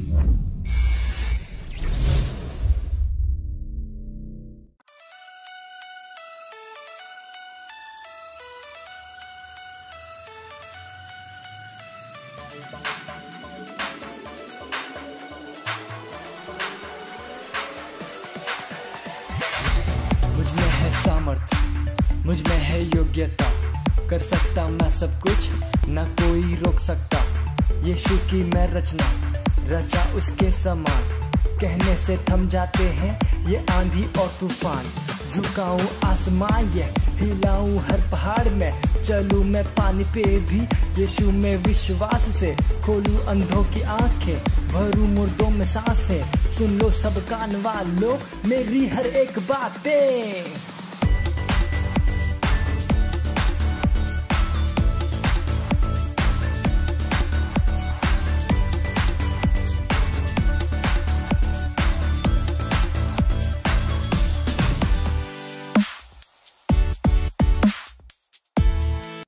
मुझ में है सामर्थ्य, मुझ में है योग्यता, कर सकता मैं सब कुछ, ना कोई रोक सकता। यीशु की मैं रचना, रचा उसके समान, कहने से थम जाते हैं ये आंधी और तूफान। झुकाऊं आसमान ये, हिलाऊं हर पहाड़ में, चलूं मैं पानी पे भी यीशु में विश्वास से। खोलूं अंधों की आंखें, भरूं मुर्दों में सांसें, सुन लो सब कान वालों मेरी हर एक बातें।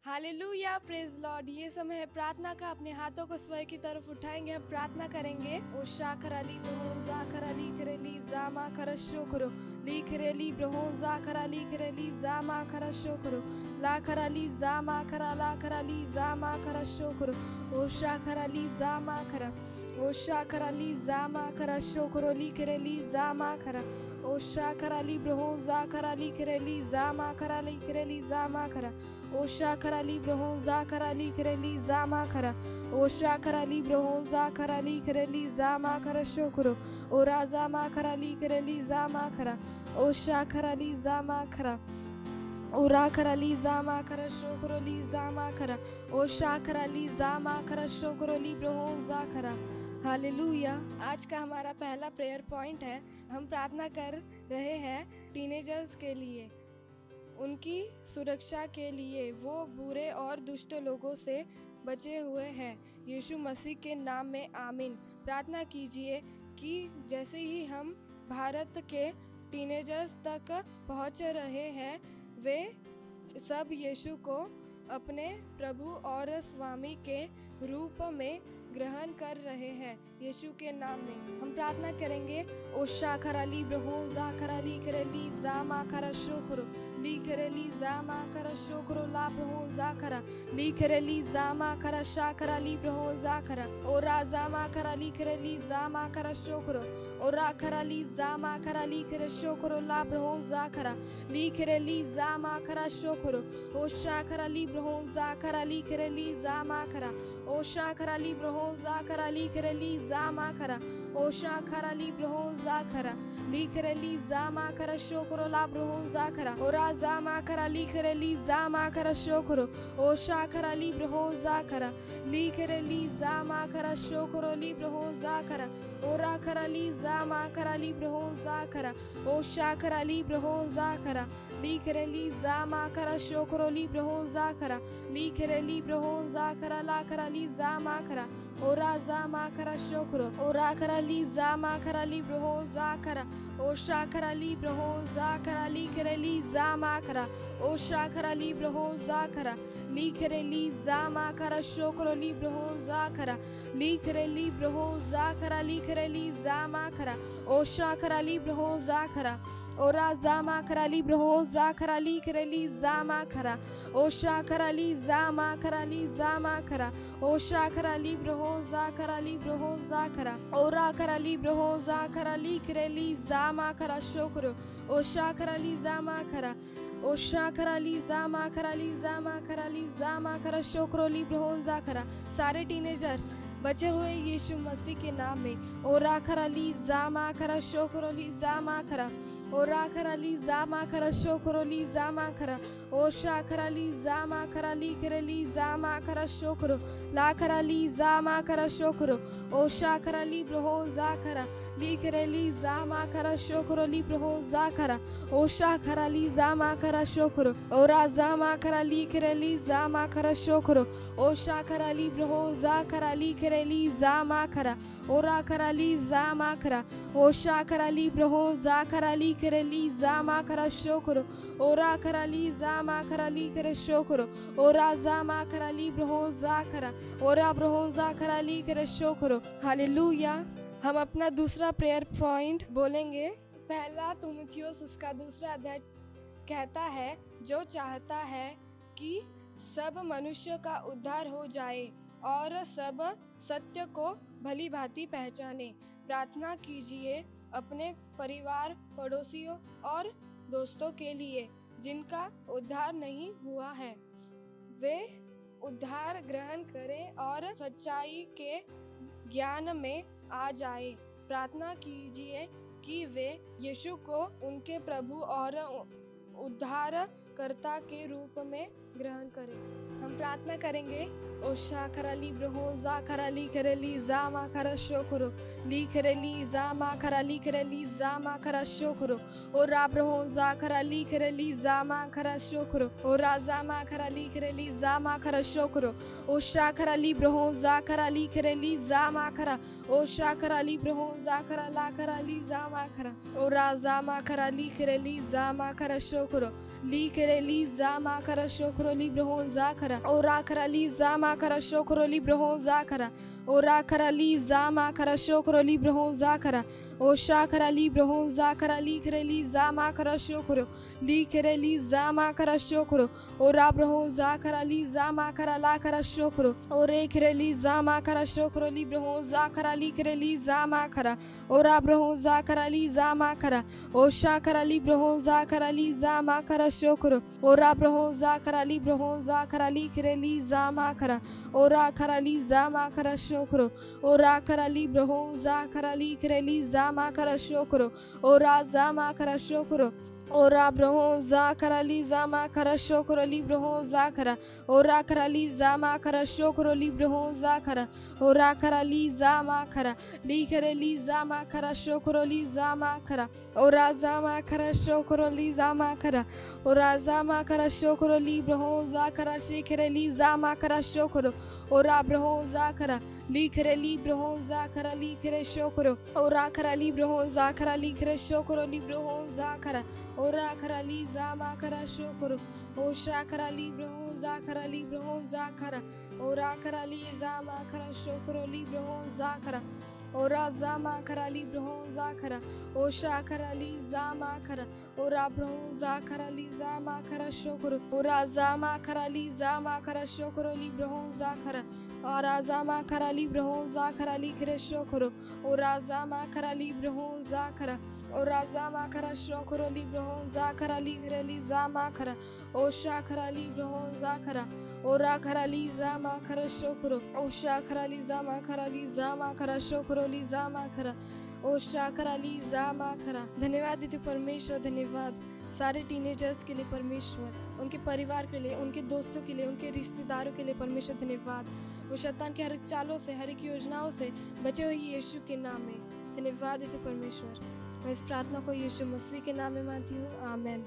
Hallelujah, praise Lord. ये समय है प्रार्थना का। अपने हाथों को स्वर की तरफ उठाएंगे, हम प्रार्थना करेंगे। ओ शाखराली ब्रहोजा खराली खरेली जामा खरशो करो, ली खरेली ब्रहोजा खराली खरेली जामा खरशो करो, ला खराली जामा खरा ला खराली जामा खरशो करो। ओ शाखराली जामा खरा, ओ शाखराली जामा खरशो करो, ली खरेली जामा खरा। ओ शाखराली ब्रहोजा खराली खरेली जामा खराली खरेली जामा खरा। ओ शाखराली ब्रहोजा खराली खरेली जामा खरा। ओ शाखराली ब्रहोजा खराली खरेली जामा खरा शोकरो। ओ राजा मा खराली खरेली जामा खरा। ओ शाखराली जामा खरा। ओ राखराली जामा खरा शोकरो ली जामा खरा। ओ शाखराली जामा खरा शोकरो ली ब्रहोजा खरा। हालेलुया। आज का हमारा पहला प्रेयर पॉइंट है। हम प्रार्थना कर रहे हैं टीनेजर्स के लिए, उनकी सुरक्षा के लिए। वो बुरे और दुष्ट लोगों से बचे हुए हैं। यीशु मसीह के नाम में आमीन। प्रार्थना कीजिए कि जैसे ही हम भारत के टीनेजर्स तक पहुंच रहे हैं, वे सब यीशु को अपने प्रभु और स्वामी के रूप में ग्रहण कर रहे हैं। यीशु के नाम में हम प्रार्थना करेंगे। ओ शाखराली ब्रहोजा खराली खरेली जामा खरा शोकरो, ली खरेली जामा खरा शोकरो ला ब्रहोजा खरा, ली खरेली जामा खरा शाखराली ब्रहोजा खरा। ओ राजामा खराली खरेली जामा खरा शोकरो, ओ राखराली जामा खराली खरे शोकरो ला ब्रहोजा खरा, ली खरेली जामा खरा शोकरो। ओ शाखराली ब्रहोजा खराली खरेली जामा खरा। ओ शाखराली ब्रहोजा खराली खरेली जामा खरा। ओ शाखराली ब्रहोजा खरा, ली खरेली जामा खरा शोकरो ला ब्रहोजा खरा। ओ राजामा खराली खरेली जामा खरा शोकरो। ओ शाखराली ब्रहोजा खरा, ली खरेली जामा खरा शोकरो ली ब्रहोजा खरा। ओ राखराली जामा खराली ब्रहोजा खरा। ओ शाखराली ब्रहोजा खरा, ली खरेली जामा खरा शोकरो ली ब्रहोजा खरा, ली खरेली ब्रहोजा खरा ला खराली जामा खरा। ओ राजामा खरा शोकरो, ओ राखराली जामा खराली ब्रहोजा खरा। ओ शाखराली ब्रहोजा खरा, ली खरेली जामा खरा। ओ शाखराली ब्रहोजा खरा, ली खरेली जामा खरा शोकरो ली ब्रहोजा खरा, ली खरेली ब्रहोजा खरा, ली खरेली जामा खरा। ओ शाखराली ब्रहोजा खरा। ओ राजामा खराली ब्रहोजा खराली खरेली जामा खरा। ओ शाखराली जामा खराली जामा खरा। ओ शाखराली ब्रहोजा खराली ब्रहोजा खरा। ओ राखराली ब्रहोजा खराली खरेली जामा खरा शोकरो। ओ शाखराली जामा खरा। ओ शाखराली जामा खराली जामा खराली जामा खरा शोकरो ली ब्रहोजा खरा। सारे टीनेजर्स बचे हुए यीशु मसीह के नाम में। ओ राखराली जामा खरा शोकरो ली जामा खरा। ओ राखराली जामा खरा शोकरो ली जामा खरा। ओ शाखराली जामा खराली खरेली जामा खरा शोकरो, ला खराली जामा खरा शोकरो। ओ शाखराली ब्रहोजा खरा, ली खरेली जामा खरा शोकरो ली ब्रहोजा खरा। ओ शाखराली जामा खरा शोकरो। ओ राजामा खराली खरेली जामा खरा शोकरो। ओ शाखराली ब्रहोजा खराली खरेली जामा खरा। ओ राखराली जामा खरा। ओ शाखराली ब्रहोजा खराली खरेली जामा खरा शोकरो। ओ राखराली जामा खराली खरे शोकरो। ओ राजामा खराली ब्रहोजा खरा। ओ रा ब्रहोजा खराली खरे शोकरो। हालेलुया। हम अपना दूसरा प्रेयर पॉइंट बोलेंगे। पहला तीमुथियुस उसका 2 अध्याय कहता है, जो चाहता है कि सब मनुष्य का उद्धार हो जाए और सब सत्य को भली भांति पहचाने। प्रार्थना कीजिए अपने परिवार, पड़ोसियों और दोस्तों के लिए जिनका उद्धार नहीं हुआ है। वे उद्धार ग्रहण करें और सच्चाई के ज्ञान में आ जाए। प्रार्थना कीजिए कि वे यीशु को उनके प्रभु और उद्धारकर्ता के रूप में ग्रहण करें। हम प्रार्थना करेंगे। ओशा खराली ब्रहो जा खराली करेली जा मा खरा शोकरो ली करेली जा मा खराली करेली जा मा खरा शोकरो और रा ब्रहो जा खराली करेली जा मा खरा शोकरो और राजा मा खराली करेली जा मा खरा शोकरो ओशा खराली ब्रहो जा खराली करेली जा मा खरा ओशा खराली ब्रहो जा खराला खराली जा मा खरा और राजा मा खराली करेली जा मा खरा शोकरो ली करेली जा मा खरा शोकरो ली ब्रहो जा खरा और रा खराली जा मा खरा शोकरो ली ब्रहो जा खरा और रा खराली जा मा खरा शोकरो ली ब्रहो जा खरा ओशा खराली ब्रहो जा खराली करेली जा मा खरा शोकरो ली करेली जा मा खरा शोकरो और रा ब्रहो जा खराली जा मा खरा ला खरा शोकरो और रे करेली जा मा खरा शोकरो ली ब्रहो जा खराली करेली जा मा खरा और रा ब्रहो जा खराली जा मा खरा ओशा खराली ब्रहो जा खराली जा मा खरा शोकरो और रा ब्रहो जा खराली ब्रहो जा खराली करेली जा मा खरा और रा खराली जा मा खरा शोकरो और रा खराली ब्रहो जा खराली करेली जा मा खरा शोकरो और रा जा मा खरा शोकरो और रा ब्रहो जा खराली जा मा खरा शोकरो ली ब्रहो जा खरा और रा खराली जा मा खरा शोकरो ली ब्रहो जा खरा और रा खराली जा मा खरा ली करेली जा मा खरा शोकरो ली जा मा खरा और रा जा मा खरा शोकरो ली जा मा खरा और रा जा मा खरा शोकरो ली ब्रहो जा खरा शे करेली जा मा खरा शोकरो और रा ब्रहो जा खरा ली करेली ब्रहो जा खरा ली करे शोकरो और रा खराली ब्रहो जा खरा ली करे शोकरो ली ब्रहो जा खरा और रा खराली जा मा खरा शोकरो और शा खराली ब्रहो जा खराली ब्रहो जा खरा और रा खराली जा मा खरा शोकरो ली ब्रहो जा खरा और रा जा मा खराली ब्रहो जा खरा और शा खराली जा मा खरा और रा ब्रहो जा खराली जा मा खरा शोकरो और रा जा मा खराली जा मा खरा शोकरो ली ब्रहो जा खरा और राजा मा खराली ब्रहो जा खराली करे शोकरो और राजा मा खराली ब्रहो जा खरा और राजा मा खरा शोकरो ली ब्रहो जा खराली करेली जा मा खरा और शा खराली ब्रहो जा खरा और रा खराली जा मा खरा शोकरो और शा खराली जा मा खराली जा मा खरा शोकरो ली जा मा खरा और शा खराली जा मा खरा। धन्यवाद देते परमेश्वर, धन्यवाद सारे टीनेजर्स के लिए परमेश्वर, उनके परिवार के लिए, उनके दोस्तों के लिए, उनके रिश्तेदारों के लिए परमेश्वर धन्यवाद। वो शैतान के हर एक चालों से, हर एक योजनाओं से बचे हुए यीशु के नाम में धन्यवाद देते परमेश्वर। मैं इस प्रार्थना को यीशु मसीह के नाम में मानती हूँ, आमीन।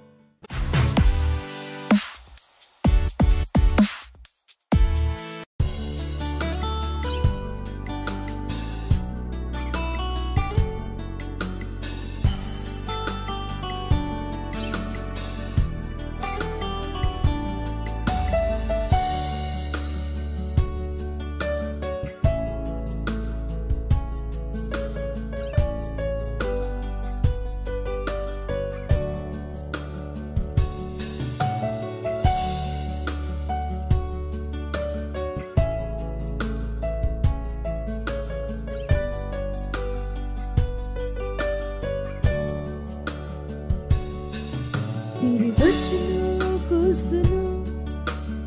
तेरे वचनों को सुनो,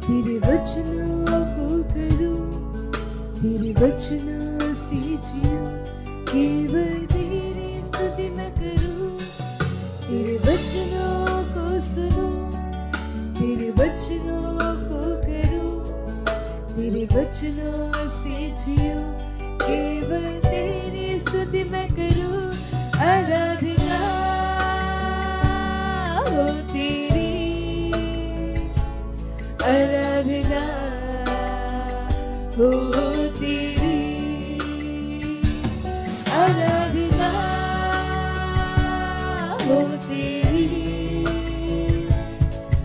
तेरे वचनों को करो, तेरे वचनों से जियो, केवल तेरी स्तुति मैं करूं। तेरे वचनों को सुनो, तेरे वचनों को करो, तेरे वचनों से जियो, केवल तेरी स्तुति मैं करूं। आराधना हो तेरी, आराधना हो तेरी, आराधना हो तेरी,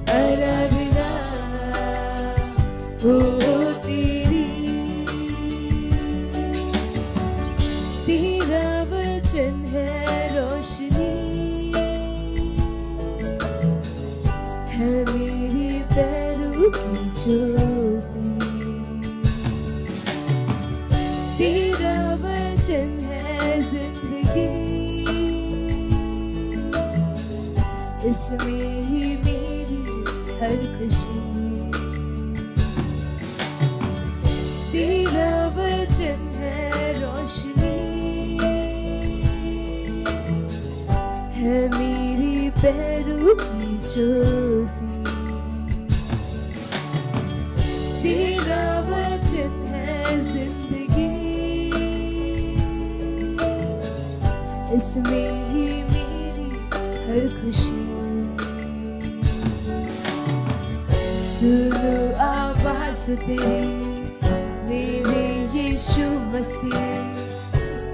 आराधना हो तेरी। तेरा वचन है रोशनी, है मेरे पैरों की ज्योति। तेरा वचन है जिंदगी, इसमें ही मेरी हर खुशी। तेरा वचन है रोशनी, है मेरे पैरों की ज्योति। तेरा वचन है जिंदगी, इसमें ही मेरी हर खुशी। सुनो आवाज़ तेरी मेरे यीशु मसीह,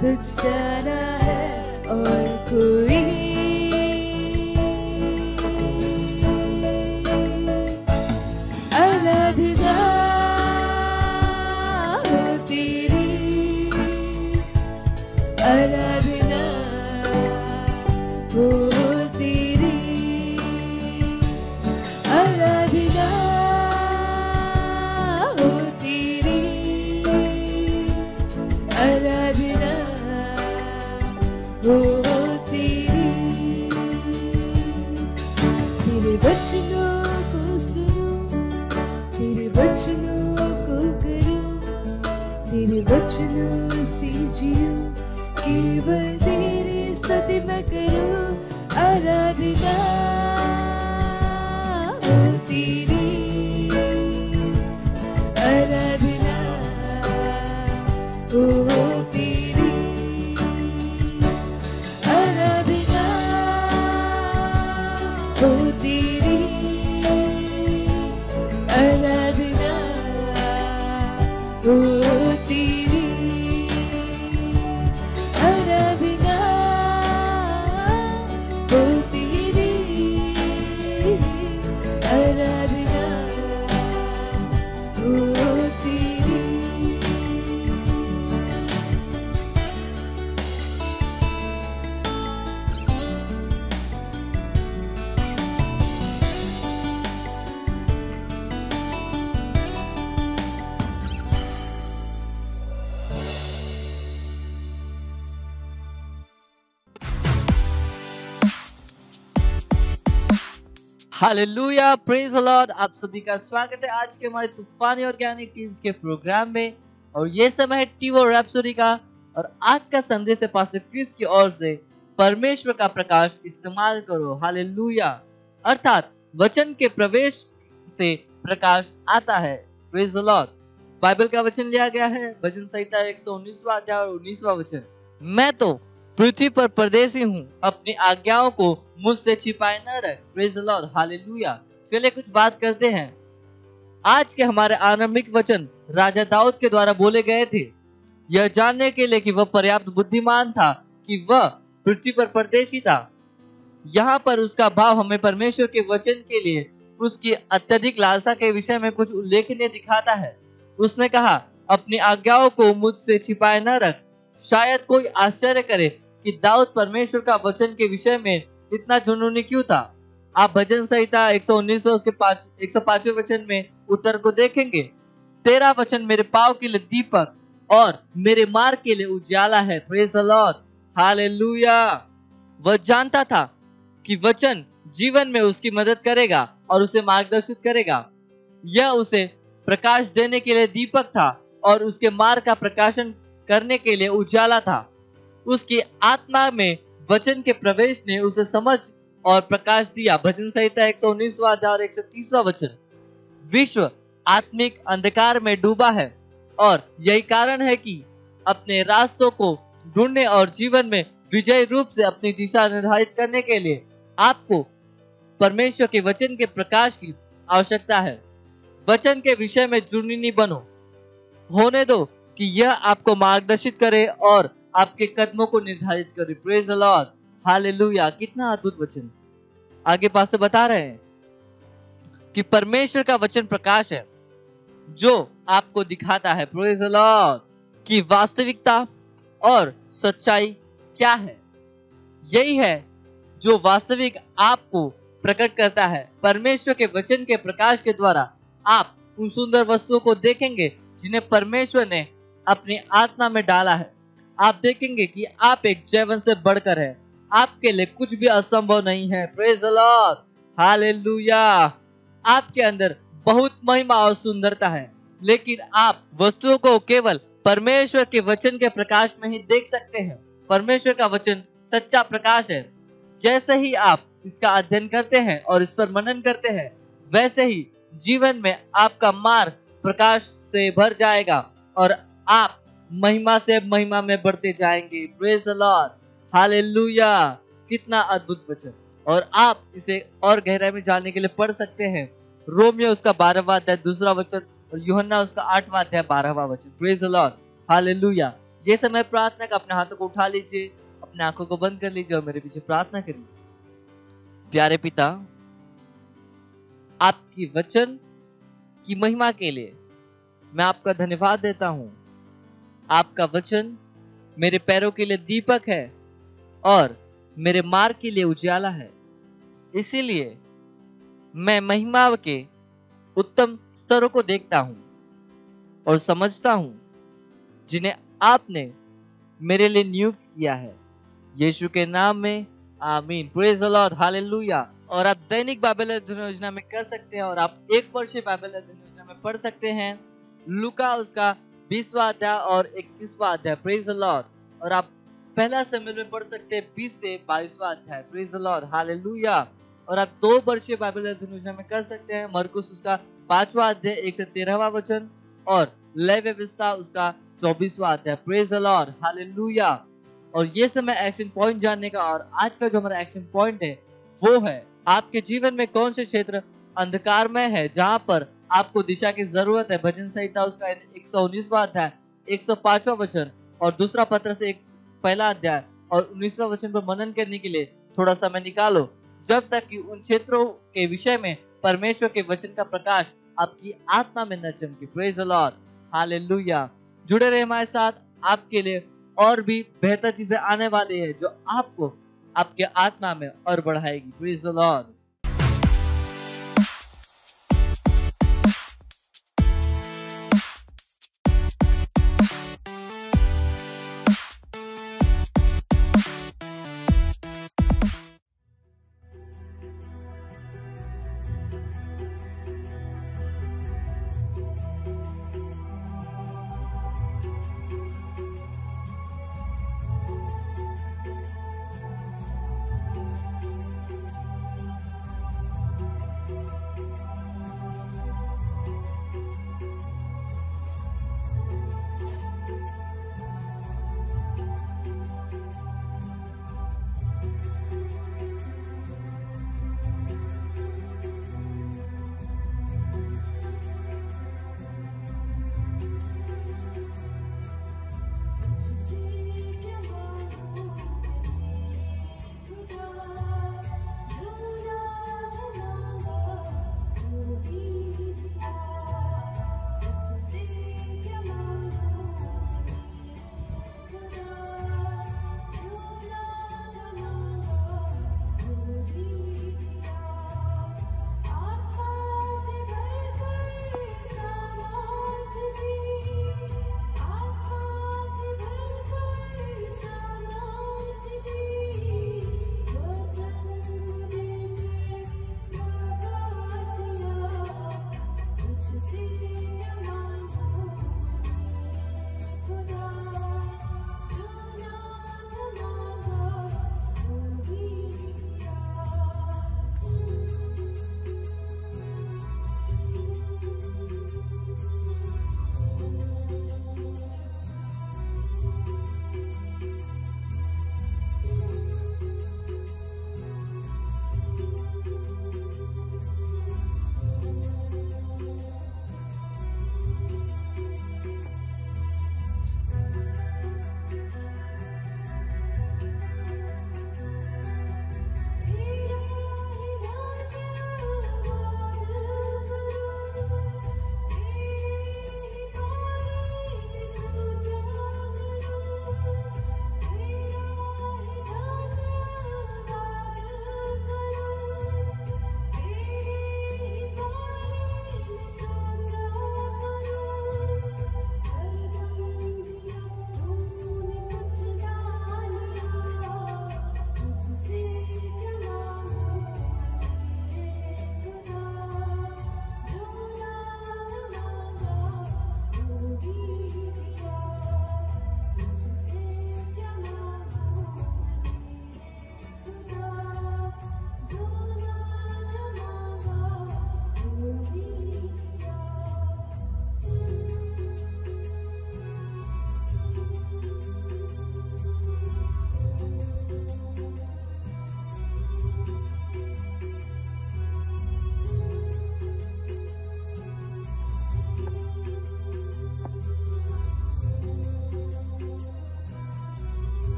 तुझसे ना है और कोई। आराधना हो तेरी, आराधना हो तेरी, आराधना हो तेरी, आराधना हो तेरी। तेरे वचनों को सुनो, तेरे वचनों को करो, तेरे वचनों से जियो, केवल तेरी स्तुति मैं करूं। आराधना हो तेरी, आराधना हो तेरी, आराधना हो तेरी, आराधना हो तेरी, आराधना हो तेरी, आराधना हो तेरी। Hallelujah, praise the Lord. आप सभी का स्वागत है आज के हमारे तूफानी ऑर्गेनिक टीम्स के प्रोग्राम में। और ये समय है टीवो रैप्सोडी का, और आज का संदेश है पास्टर क्रिस की ओर से, परमेश्वर का प्रकाश इस्तेमाल करो। हालेलुया, अर्थात वचन के प्रवेश से प्रकाश आता है। Praise the Lord. बाइबल का वचन लिया गया है भजन संहिता 119वां अध्याय और 19वां वचन। मैं तो पृथ्वी पर परदेसी हूँ, अपनी आज्ञाओं को मुझसे छिपाए न रख। Praise the Lord. हालेलुया। चलिए कुछ बात करते हैं। आज के हमारे आरंभिक वचन राजा दाऊद के द्वारा बोले गए थे, यह जानने के लिए कि वह पर्याप्त बुद्धिमान था कि वह पृथ्वी पर परदेशी था। यहाँ पर उसका भाव हमें परमेश्वर के वचन के लिए उसकी अत्यधिक लालसा के विषय में कुछ उल्लेखनीय दिखाता है। उसने कहा, अपनी आज्ञाओं को मुझसे छिपाए न रख। शायद कोई आश्चर्य करे कि दाऊद परमेश्वर का वचन के विषय में इतना जुनूनी क्यों था। आप भजन संहिता 119 उसके 105वें वचन में उत्तर को देखेंगे। तेरा वचन मेरे पाँव के लिए दीपक और मेरे मार्ग के लिए उजाला है। Praise the Lord. हालेलुया। वह जानता था कि वचन जीवन में उसकी मदद करेगा और उसे मार्गदर्शित करेगा। यह उसे प्रकाश देने के लिए दीपक था और उसके मार्ग का प्रकाशन करने के लिए उजाला था। उसकी आत्मा में वचन के प्रवेश ने उसे समझ और प्रकाश दिया। भजन संहिता 119वां अध्याय और 130वां वचन। विश्व आत्मिक अंधकार में डूबा है और यही कारण है कि अपने रास्तों को ढूंढने और जीवन में विजयी रूप से अपनी दिशा निर्धारित करने के लिए आपको परमेश्वर के वचन के प्रकाश की आवश्यकता है। वचन के विषय में जुनूनी बनो। होने दो कि यह आपको मार्गदर्शित करे और आपके कदमों को निर्धारित करे। Praise the Lord. हालेलुया। कितना अद्भुत वचन। आगे पास बता रहे हैं कि परमेश्वर का वचन प्रकाश है जो आपको दिखाता है, प्रेज द लॉर्ड, की वास्तविकता और सच्चाई क्या है? यही है जो वास्तविक आपको प्रकट करता है। परमेश्वर के वचन के प्रकाश के द्वारा आप उन सुंदर वस्तुओं को देखेंगे जिन्हें परमेश्वर ने अपनी आत्मा में डाला है। आप देखेंगे कि आप एक जीवन से बढ़कर है। आपके लिए कुछ भी असंभव नहीं है। Praise the Lord, hallelujah. आपके अंदर बहुत महिमा और सुंदरता है, लेकिन आप वस्तुओं को केवल परमेश्वर के वचन के प्रकाश में ही देख सकते हैं। परमेश्वर का वचन सच्चा प्रकाश है। जैसे ही आप इसका अध्ययन करते हैं और इस पर मनन करते हैं, वैसे ही जीवन में आपका मार्ग प्रकाश से भर जाएगा और आप महिमा से महिमा में बढ़ते जाएंगे। Praise the Lord, hallelujah. कितना अद्भुत वचन। और आप इसे और गहराई में जानने के लिए पढ़ सकते हैं रोमियो उसका 12वां अध्याय 2 वचन और यूहन्ना उसका 8वां अध्याय 12वां वचन। Praise the Lord, hallelujah. ये समय प्रार्थना का, अपने हाथों को उठा लीजिए, अपने आंखों को बंद कर लीजिए और मेरे पीछे प्रार्थना करिए। प्यारे पिता, आपकी वचन की महिमा के लिए मैं आपका धन्यवाद देता हूं। आपका वचन मेरे पैरों के लिए दीपक है और मेरे मार्ग के लिए उजाला है। इसीलिए मैं महिमा के उत्तम स्तरों को देखता हूं और समझता हूं जिन्हें आपने मेरे लिए नियुक्त किया है। यीशु के नाम में आमीन। Praise the Lord, hallelujah. और आप दैनिक बाइबल अध्ययन योजना में कर सकते हैं और आप एक वर्षीय बाइबल अध्ययन योजना में पढ़ सकते हैं लूका उसका 20वां अध्याय और 21वां अध्याय। Praise the Lord. और आप पहला शमूएल में पढ़ सकते हैं 20 से 22वां अध्याय। Praise the Lord, hallelujah. और आप 2 वर्षीय बाइबल अध्ययन योजना में कर सकते हैं मरकुस उसका 5वां अध्याय 1 से 13वां वचन और लय व्यवस्था उसका 24वां अध्याय। Praise the Lord, hallelujah. और ये समय एक्शन पॉइंट जानने का, और आज का जो हमारा एक्शन पॉइंट है वो है आपके जीवन में कौन से क्षेत्र अंधकारमय है जहां पर आपको दिशा की जरूरत है। भजन संहिता उसका 119वां अध्याय 105वां वचन और दूसरा पत्र से पहला अध्याय और 19वां वचन पर मनन करने के लिए थोड़ा समय निकालो, जब तक कि उन क्षेत्रों के विषय में परमेश्वर के वचन का प्रकाश आपकी आत्मा में न चमके। Praise the Lord, hallelujah. जुड़े रहे हमारे साथ, आपके लिए और भी बेहतर चीजें आने वाली है जो आपको आपके आत्मा में और बढ़ाएगी। Praise the Lord.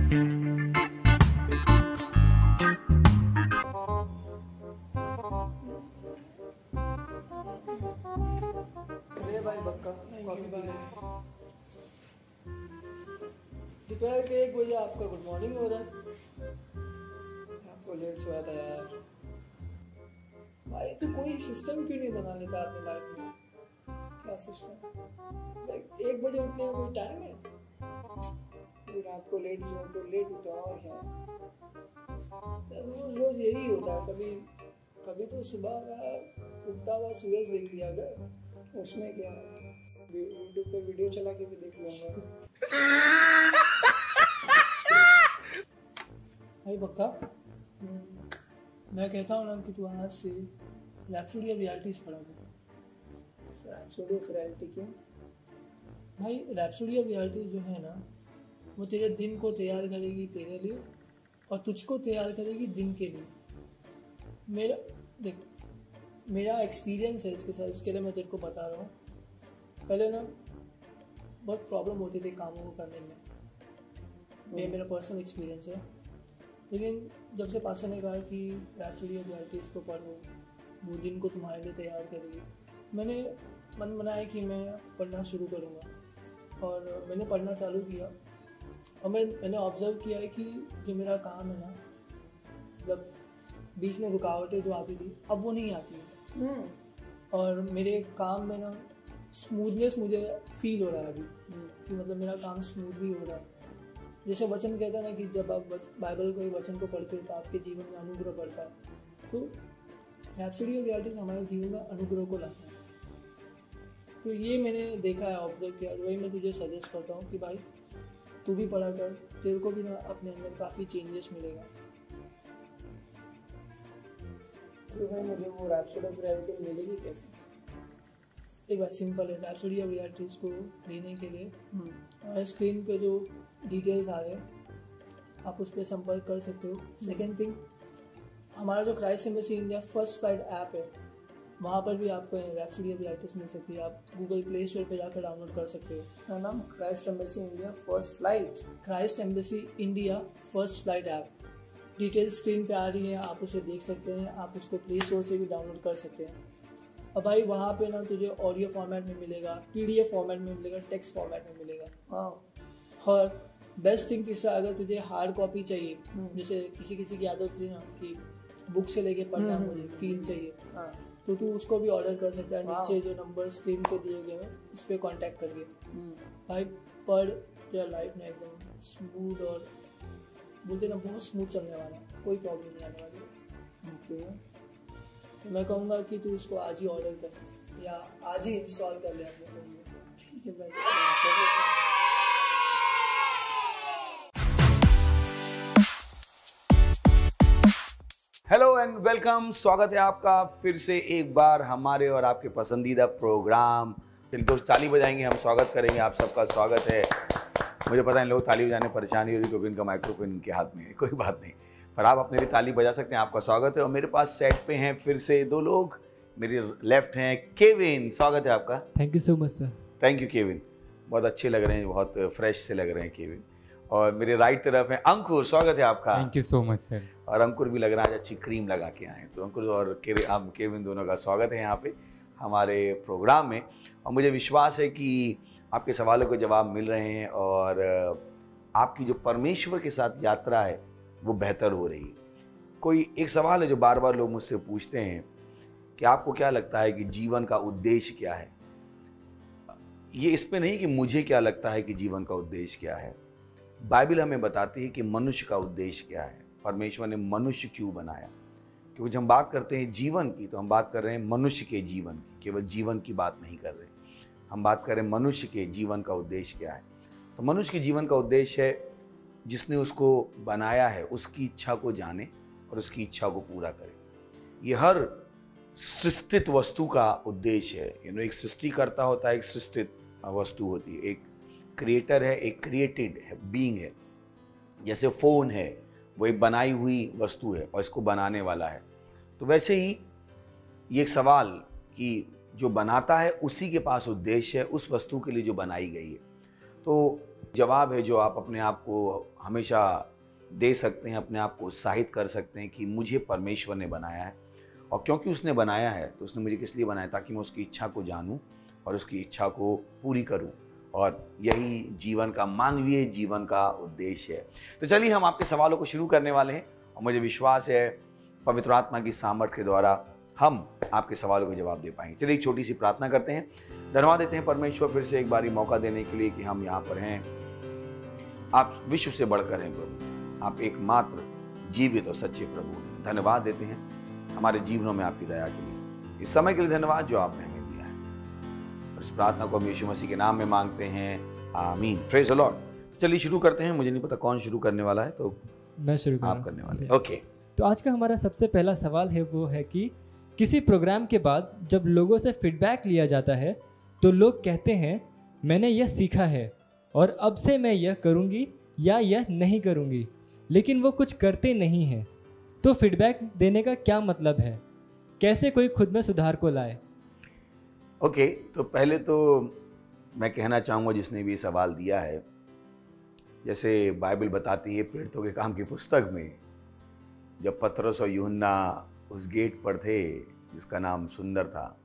ले भाई बक्का कॉफी पी ले। दोपहर के 1 बजे आपका गुड मॉर्निंग हो रहा है। आपको लेट सोया था यार। भाई तो कोई सिस्टम क्यों नहीं बना लेता अपनी लाइफ में? क्या सिस्टम? लाइक 1 बजे उठने का कोई टाइम है? फिर आपको लेट सो तो लेट उठा और क्या? रोज रोज यही होता है। कभी कभी तो सुबह का उगता हुआ सूरज देख लिया गया, उसमें क्या यूट्यूब पे वीडियो चला के भी देख लूंगा। भाई बक्का, मैं कहता हूँ ना कि तू आज से रैप्सोडी ऑफ रियलिटीज पढ़ा कर। रैप्सोडी ऑफ रियलिटी क्यों? भाई रैप्सोडी ऑफ रियलिटीज जो है ना, वो तेरे दिन को तैयार करेगी तेरे लिए और तुझको तैयार करेगी दिन के लिए। मेरा एक्सपीरियंस है इसके साथ, इसके लिए मैं तेरे को बता रहा हूँ। पहले ना बहुत प्रॉब्लम होती थी कामों को करने में, ये मेरा पर्सनल एक्सपीरियंस है। लेकिन जब से पास्टर ने कहा कि रैप्सोडी ऑफ रियलिटीज को पढ़ो, वो दिन को तुम्हारे लिए तैयार करेगी, मैंने मन बनाया कि मैं पढ़ना शुरू करूँगा। और मैंने पढ़ना चालू किया और मैंने ऑब्ज़र्व किया है कि जो मेरा काम है ना, मतलब बीच में रुकावटें जो आती थी अब वो नहीं आती है। और मेरे काम में ना स्मूथनेस मुझे फील हो रहा है अभी, कि मतलब मेरा काम स्मूथली हो रहा है। जैसे वचन कहता है ना कि जब आप बाइबल के वचन को पढ़ते हो तो आपके जीवन में अनुग्रह बढ़ता है। तो रैप्सोडी ऑफ रियलिटीज हमारे जीवन में अनुग्रह को लाता है। तो ये मैंने देखा है, ऑब्जर्व किया, वही मैं तुझे सजेस्ट करता हूँ कि भाई तू भी पढ़ा कर, तेरे को भी ना अपने अंदर काफ़ी चेंजेस मिलेगा। तो भाई मुझे वो रैप्सोडी ऑफ रियलिटी मिलेगी कैसे? एक बात सिंपल है, रैप्सोडी ऑफ रियलिटीज को लेने के लिए हमारे स्क्रीन पे जो डिटेल्स आ रहे हैं आप उस पर संपर्क कर सकते हो। सेकेंड थिंग, हमारा जो Christ embassy India first flight app है, वहाँ पर भी आपको रैप्सोडी ऑफ रियलिटीज मिल सकती है। आप गूगल प्ले स्टोर पे जाकर डाउनलोड कर सकते हो। इसका नाम Christ embassy India first flight, Christ embassy India first flight app. Details screen पे आ रही है, आप उसे देख सकते हैं, आप उसको प्ले स्टोर से भी डाउनलोड कर सकते हैं। अब भाई वहाँ पे ना तुझे ऑडियो फॉर्मेट में मिलेगा, PDF फॉर्मेट में मिलेगा, टेक्स्ट फॉर्मेट में मिलेगा। और बेस्ट थिंग तीसरा, अगर तुझे हार्ड कॉपी चाहिए, जैसे किसी की आदत थी ना कि बुक से लेके पढ़ना मुझे फील चाहिए, तो तू उसको भी ऑर्डर कर सकता है। नीचे जो नंबर स्क्रीन पे दिए गए हैं उस पर कॉन्टैक्ट करके भाई पढ़, तेरा लाइफ ना एकदम स्मूथ और बोलते ना बहुत स्मूथ चलने वाला है, कोई प्रॉब्लम नहीं आने वाली। तो मैं कहूँगा कि तू उसको आज ही ऑर्डर कर या आज ही इंस्टॉल कर ले अपने फ़ोन में। ठीक है भाई। हेलो एंड वेलकम, स्वागत है आपका फिर से एक बार हमारे और आपके पसंदीदा प्रोग्राम। चलिए दोस्त ताली बजाएंगे, हम स्वागत करेंगे, आप सबका स्वागत है। मुझे पता है लोग ताली बजाने परेशानी हो रही क्योंकि इनका माइक्रोफोन इनके हाथ में है, कोई बात नहीं, पर आप अपने लिए ताली बजा सकते हैं, आपका स्वागत है। और मेरे पास सेट पे हैं फिर से दो लोग, मेरे लेफ्ट हैं केविन, स्वागत है आपका। Thank you so much sir. Thank you Kevin, बहुत अच्छे लग रहे हैं, बहुत फ्रेश से लग रहे हैं केविन। और मेरे राइट तरफ है अंकुर, स्वागत है आपका। Thank you so much sir. और अंकुर भी लग रहा है आज अच्छी क्रीम लगा के आए हैं, तो अंकुर और केविन दोनों का स्वागत है यहाँ पे हमारे प्रोग्राम में। और मुझे विश्वास है कि आपके सवालों के जवाब मिल रहे हैं और आपकी जो परमेश्वर के साथ यात्रा है वो बेहतर हो रही है। कोई एक सवाल है जो बार बार लोग मुझसे पूछते हैं कि आपको क्या लगता है कि जीवन का उद्देश्य क्या है। ये इस पे नहीं कि मुझे क्या लगता है कि जीवन का उद्देश्य क्या है, बाइबल हमें बताती है कि मनुष्य का उद्देश्य क्या है, परमेश्वर ने मनुष्य क्यों बनाया। क्योंकि जब हम बात करते हैं जीवन की तो हम बात कर रहे हैं मनुष्य के जीवन की, केवल जीवन की बात नहीं कर रहे, हम बात कर रहे हैं मनुष्य के जीवन का उद्देश्य क्या है। तो मनुष्य के जीवन का उद्देश्य है जिसने उसको बनाया है उसकी इच्छा को जाने और उसकी इच्छा को पूरा करे। ये हर सृष्टित वस्तु का उद्देश्य है। एक सृष्टिकर्ता होता है, एक सृष्टित वस्तु होती है, एक क्रिएटर है, एक क्रिएटेड है, बीइंग है। जैसे फ़ोन है, वो एक बनाई हुई वस्तु है और इसको बनाने वाला है। तो वैसे ही ये एक सवाल कि जो बनाता है उसी के पास उद्देश्य है, उस वस्तु के लिए जो बनाई गई है। तो जवाब है जो आप अपने आप को हमेशा दे सकते हैं, अपने आप को उत्साहित कर सकते हैं कि मुझे परमेश्वर ने बनाया है, और क्योंकि उसने बनाया है तो उसने मुझे किस लिए बनाया, ताकि मैं उसकी इच्छा को जानूं और उसकी इच्छा को पूरी करूं, और यही जीवन का, मानवीय जीवन का उद्देश्य है। तो चलिए हम आपके सवालों को शुरू करने वाले हैं, और मुझे विश्वास है पवित्र आत्मा की सामर्थ्य के द्वारा हम आपके सवालों के जवाब दे पाएंगे। चलिए एक छोटी सी प्रार्थना करते हैं। धन्यवाद देते हैं परमेश्वर फिर से एक बारी मौका देने के लिए कि हम यहाँ पर हैं। आप विश्व से बढ़कर हैं प्रभु, आप एकमात्र जीवित और सच्चे प्रभु हैं। धन्यवाद देते हैं हमारे जीवनों में आपकी दया के लिए, इस समय के लिए धन्यवाद जो आपने हमें दिया है, और इस प्रार्थना को हम यीशु मसीह के नाम में मांगते हैं, आमीन। Praise the Lord. चलिए शुरू करते हैं। मुझे नहीं पता कौन शुरू करने वाला है, तो मैं शुरू आप करने वाले। ओके। तो आज का हमारा सबसे पहला सवाल है वो है कि किसी प्रोग्राम के बाद जब लोगों से फीडबैक लिया जाता है तो लोग कहते हैं मैंने यह सीखा है और अब से मैं यह करूँगी या यह नहीं करूँगी, लेकिन वो कुछ करते नहीं हैं। तो फीडबैक देने का क्या मतलब है? कैसे कोई खुद में सुधार को लाए? ओके, तो पहले तो मैं कहना चाहूँगा जिसने भी सवाल दिया है, जैसे बाइबल बताती है प्रेरितों के काम की पुस्तक में, जब पतरस और यूहन्ना उस गेट पर थे जिसका नाम सुंदर था,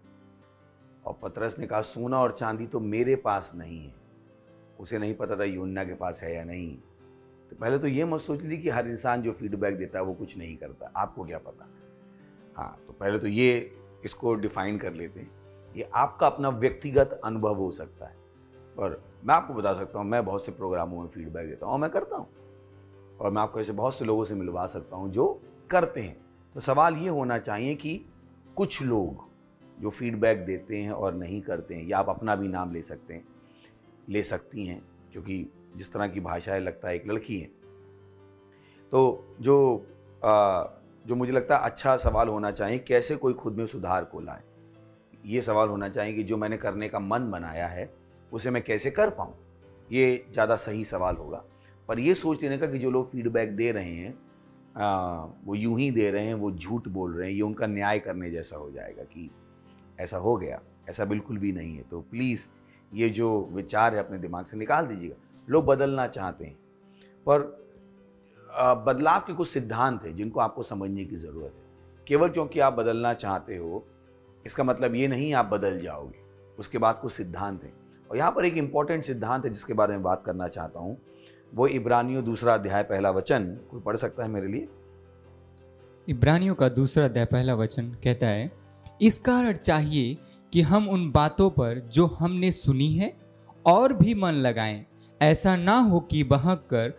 और पतरस ने कहा सोना और चांदी तो मेरे पास नहीं है। उसे नहीं पता था यूहन्ना के पास है या नहीं। तो पहले तो ये मत सोच ली कि हर इंसान जो फीडबैक देता है वो कुछ नहीं करता, आपको क्या पता। हाँ, तो पहले तो ये इसको डिफाइन कर लेते हैं। ये आपका अपना व्यक्तिगत अनुभव हो सकता है, और मैं आपको बता सकता हूँ, मैं बहुत से प्रोग्रामों में फीडबैक देता हूँ और मैं करता हूँ, और मैं आपको ऐसे बहुत से लोगों से मिलवा सकता हूँ जो करते हैं। तो सवाल ये होना चाहिए कि कुछ लोग जो फीडबैक देते हैं और नहीं करते हैं, या आप अपना भी नाम ले सकते हैं, ले सकती हैं, क्योंकि जिस तरह की भाषा है लगता है एक लड़की है। तो जो मुझे लगता है अच्छा सवाल होना चाहिए, कैसे कोई खुद में सुधार को लाए। ये सवाल होना चाहिए कि जो मैंने करने का मन बनाया है उसे मैं कैसे कर पाऊँ। ये ज़्यादा सही सवाल होगा। पर ये सोच लेने का कि जो लोग फीडबैक दे रहे हैं वो यूं ही दे रहे हैं, वो झूठ बोल रहे हैं, ये उनका न्याय करने जैसा हो जाएगा कि ऐसा हो गया। ऐसा बिल्कुल भी नहीं है। तो प्लीज़ ये जो विचार है अपने दिमाग से निकाल दीजिएगा। लोग बदलना चाहते हैं, पर बदलाव के कुछ सिद्धांत हैं जिनको आपको समझने की ज़रूरत है। केवल क्योंकि आप बदलना चाहते हो इसका मतलब ये नहीं आप बदल जाओगे। उसके बाद कुछ सिद्धांत हैं, और यहाँ पर एक इम्पॉर्टेंट सिद्धांत है जिसके बारे में बात करना चाहता हूँ। वो इब्रानियों 2 अध्याय 1 वचन, कोई पढ़ सकता है मेरे लिए? इब्रानियों का 2 अध्याय 1 वचन कहता है, इस कारण चाहिए कि हम उन बातों पर जो हमने सुनी है और भी मन लगाएं, ऐसा ना हो कि बहक कर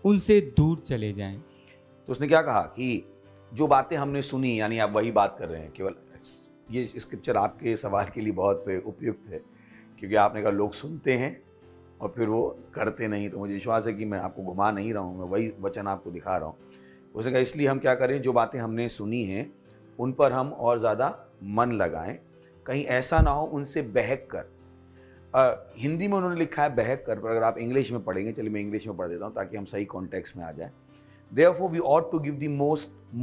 उनसे दूर चले जाएं। तो उसने क्या कहा कि जो बातें हमने सुनी, यानी आप वही बात कर रहे हैं। केवल ये स्क्रिप्चर आपके सवाल के लिए बहुत उपयुक्त है, क्योंकि आपने कहा लोग सुनते हैं और फिर वो करते नहीं। तो मुझे विश्वास है कि मैं आपको घुमा नहीं रहा हूँ, मैं वही वचन आपको दिखा रहा हूँ। उसने कहा इसलिए हम क्या करें, जो बातें हमने सुनी हैं उन पर हम और ज़्यादा मन लगाएं, कहीं ऐसा ना हो उनसे बहक कर। हिंदी में उन्होंने लिखा है बहक कर, पर अगर आप इंग्लिश में पढ़ेंगे, चलिए मैं इंग्लिश में पढ़ देता हूँ ताकि हम सही कॉन्टेक्स्ट में आ जाए। Therefore we ought to give the